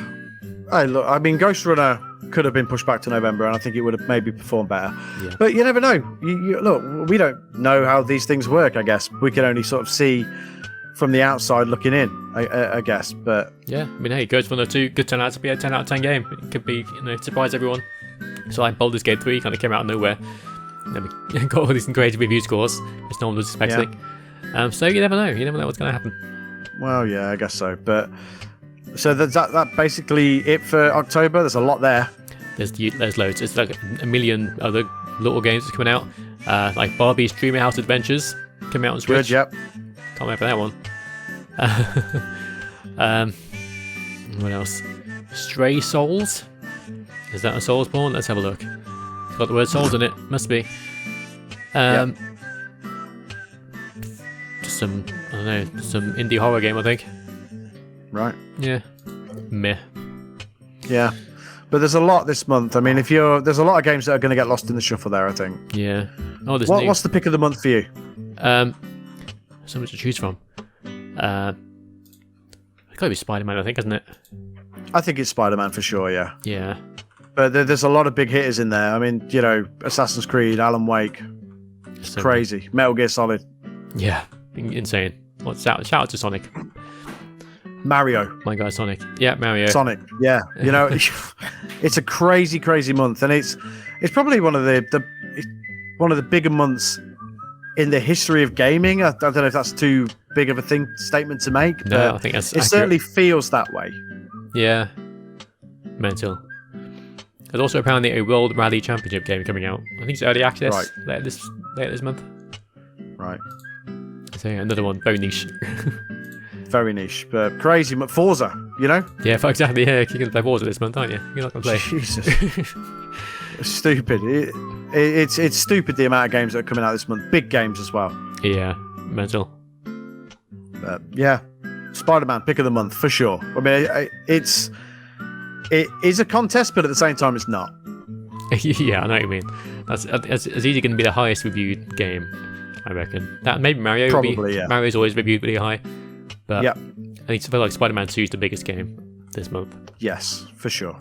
Hey, look, I mean, Ghost Runner could have been pushed back to November, and I think it would have maybe performed better. Yeah. But you never know. Look, we don't know how these things work, I guess. We can only sort of see from the outside looking in, I guess. But Yeah, I mean, hey, Ghost Runner 2 could turn out to be a 10 out of 10 game. It could be, surprise everyone. So like Baldur's Gate 3 kind of came out of nowhere. And then we got all these crazy review scores, which no one was expecting. So you never know. You never know what's going to happen. well, yeah, I guess so. But so that basically it for October. There's a lot there. There's loads. It's like a million other little games that's coming out. Like Barbie's Dream House Adventures coming out on Switch. Good, yep. Can't wait for that one. What else? Stray Souls? Is that a Soulsborne? Let's have a look. It's got the word Souls in it. Must be. Just some, I don't know, some indie horror game, I think. Right. Yeah. Meh. Yeah. But there's a lot this month. I mean, there's a lot of games that are going to get lost in the shuffle there, I think. Yeah. Oh, there's What's the pick of the month for you? So much to choose from. It's got to be Spider-Man, I think, isn't it? I think it's Spider-Man for sure, yeah. Yeah. But there's a lot of big hitters in there. I mean, Assassin's Creed, Alan Wake, So crazy. Metal Gear Solid, Yeah. Insane. Shout out to Sonic. Mario, My guy Sonic. Yeah, Mario. Sonic. Yeah, it's a crazy, crazy month, and it's probably one of the bigger months in the history of gaming. I don't know if that's too big of a statement to make. No, but I think that's it accurate. certainly feels that way. Yeah. Mental. There's also apparently a World Rally Championship game coming out. I think it's early access Right. later this month. Right. So yeah, another one, very niche. Very niche, but crazy. Forza, Yeah, exactly. Yeah, you're going to play Forza this month, aren't you? You're not going to play. Jesus. It's stupid. It's stupid the amount of games that are coming out this month. Big games as well. Yeah, mental. But yeah, Spider-Man pick of the month for sure. I mean, it is a contest, but at the same time, it's not. Yeah, I know what you mean. It's easily going to be the highest reviewed game, I reckon. That maybe Mario. Probably, yeah. Mario's always reviewed really high, but Yep. I think I feel like Spider-Man 2 is the biggest game this month. Yes, for sure.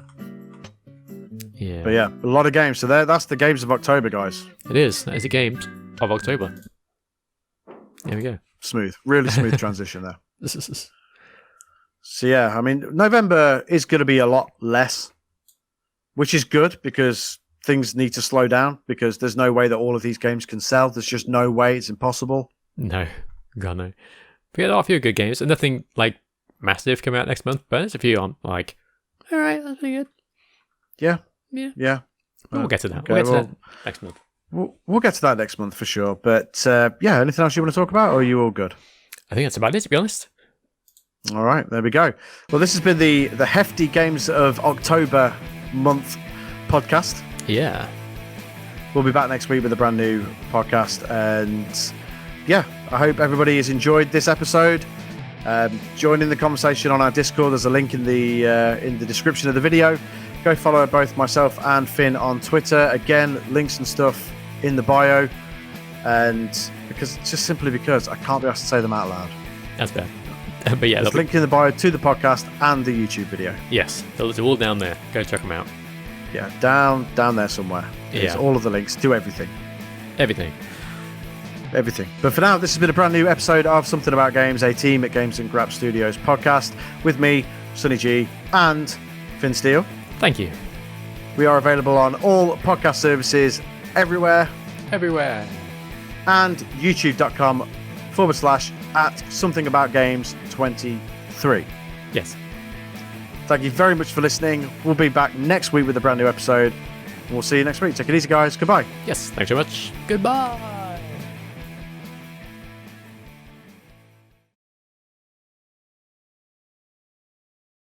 Yeah, But yeah, a lot of games. So that's the games of October, guys. it is. That is the games of October. There we go. Smooth, really smooth transition there. So yeah, I mean, November is going to be a lot less, which is good because things need to slow down because there's no way that all of these games can sell. There's just no way. It's impossible. No, God no. But yeah, there are a few good games, and nothing like massive coming out next month. But there's a few I'm like, all right, that's pretty good. Yeah. Yeah. Yeah. We'll get to that. Okay, We'll get to well- that next month. We'll get to that next month for sure. But yeah, anything else you want to talk about, or are you all good? I think that's about it, to be honest. All right, there we go. Well, this has been the hefty Games of October month podcast. Yeah. We'll be back next week with a brand new podcast. And yeah, I hope everybody has enjoyed this episode. Join in the conversation on our Discord. There's a link in the description of the video. Go follow both myself and Finn on Twitter. Again, links and stuff in the bio. And just simply because I can't be asked to say them out loud. That's fair. But yeah, There's a link in the bio to the podcast and the YouTube video. yes, those are all down there. Go check them out. Yeah, down there somewhere. It's Yeah. all of the links to everything. Everything. But for now, this has been a brand new episode of Something About Games, a Team at Games and Grab Studios podcast with me, Sonny G, and Finn Steele. Thank you. We are available on all podcast services everywhere Everywhere. and youtube.com/@somethingaboutgames23. Yes. Thank you very much for listening. We'll be back next week with a brand new episode. We'll see you next week. Take it easy, guys. Goodbye. Yes. Thanks very much. Goodbye.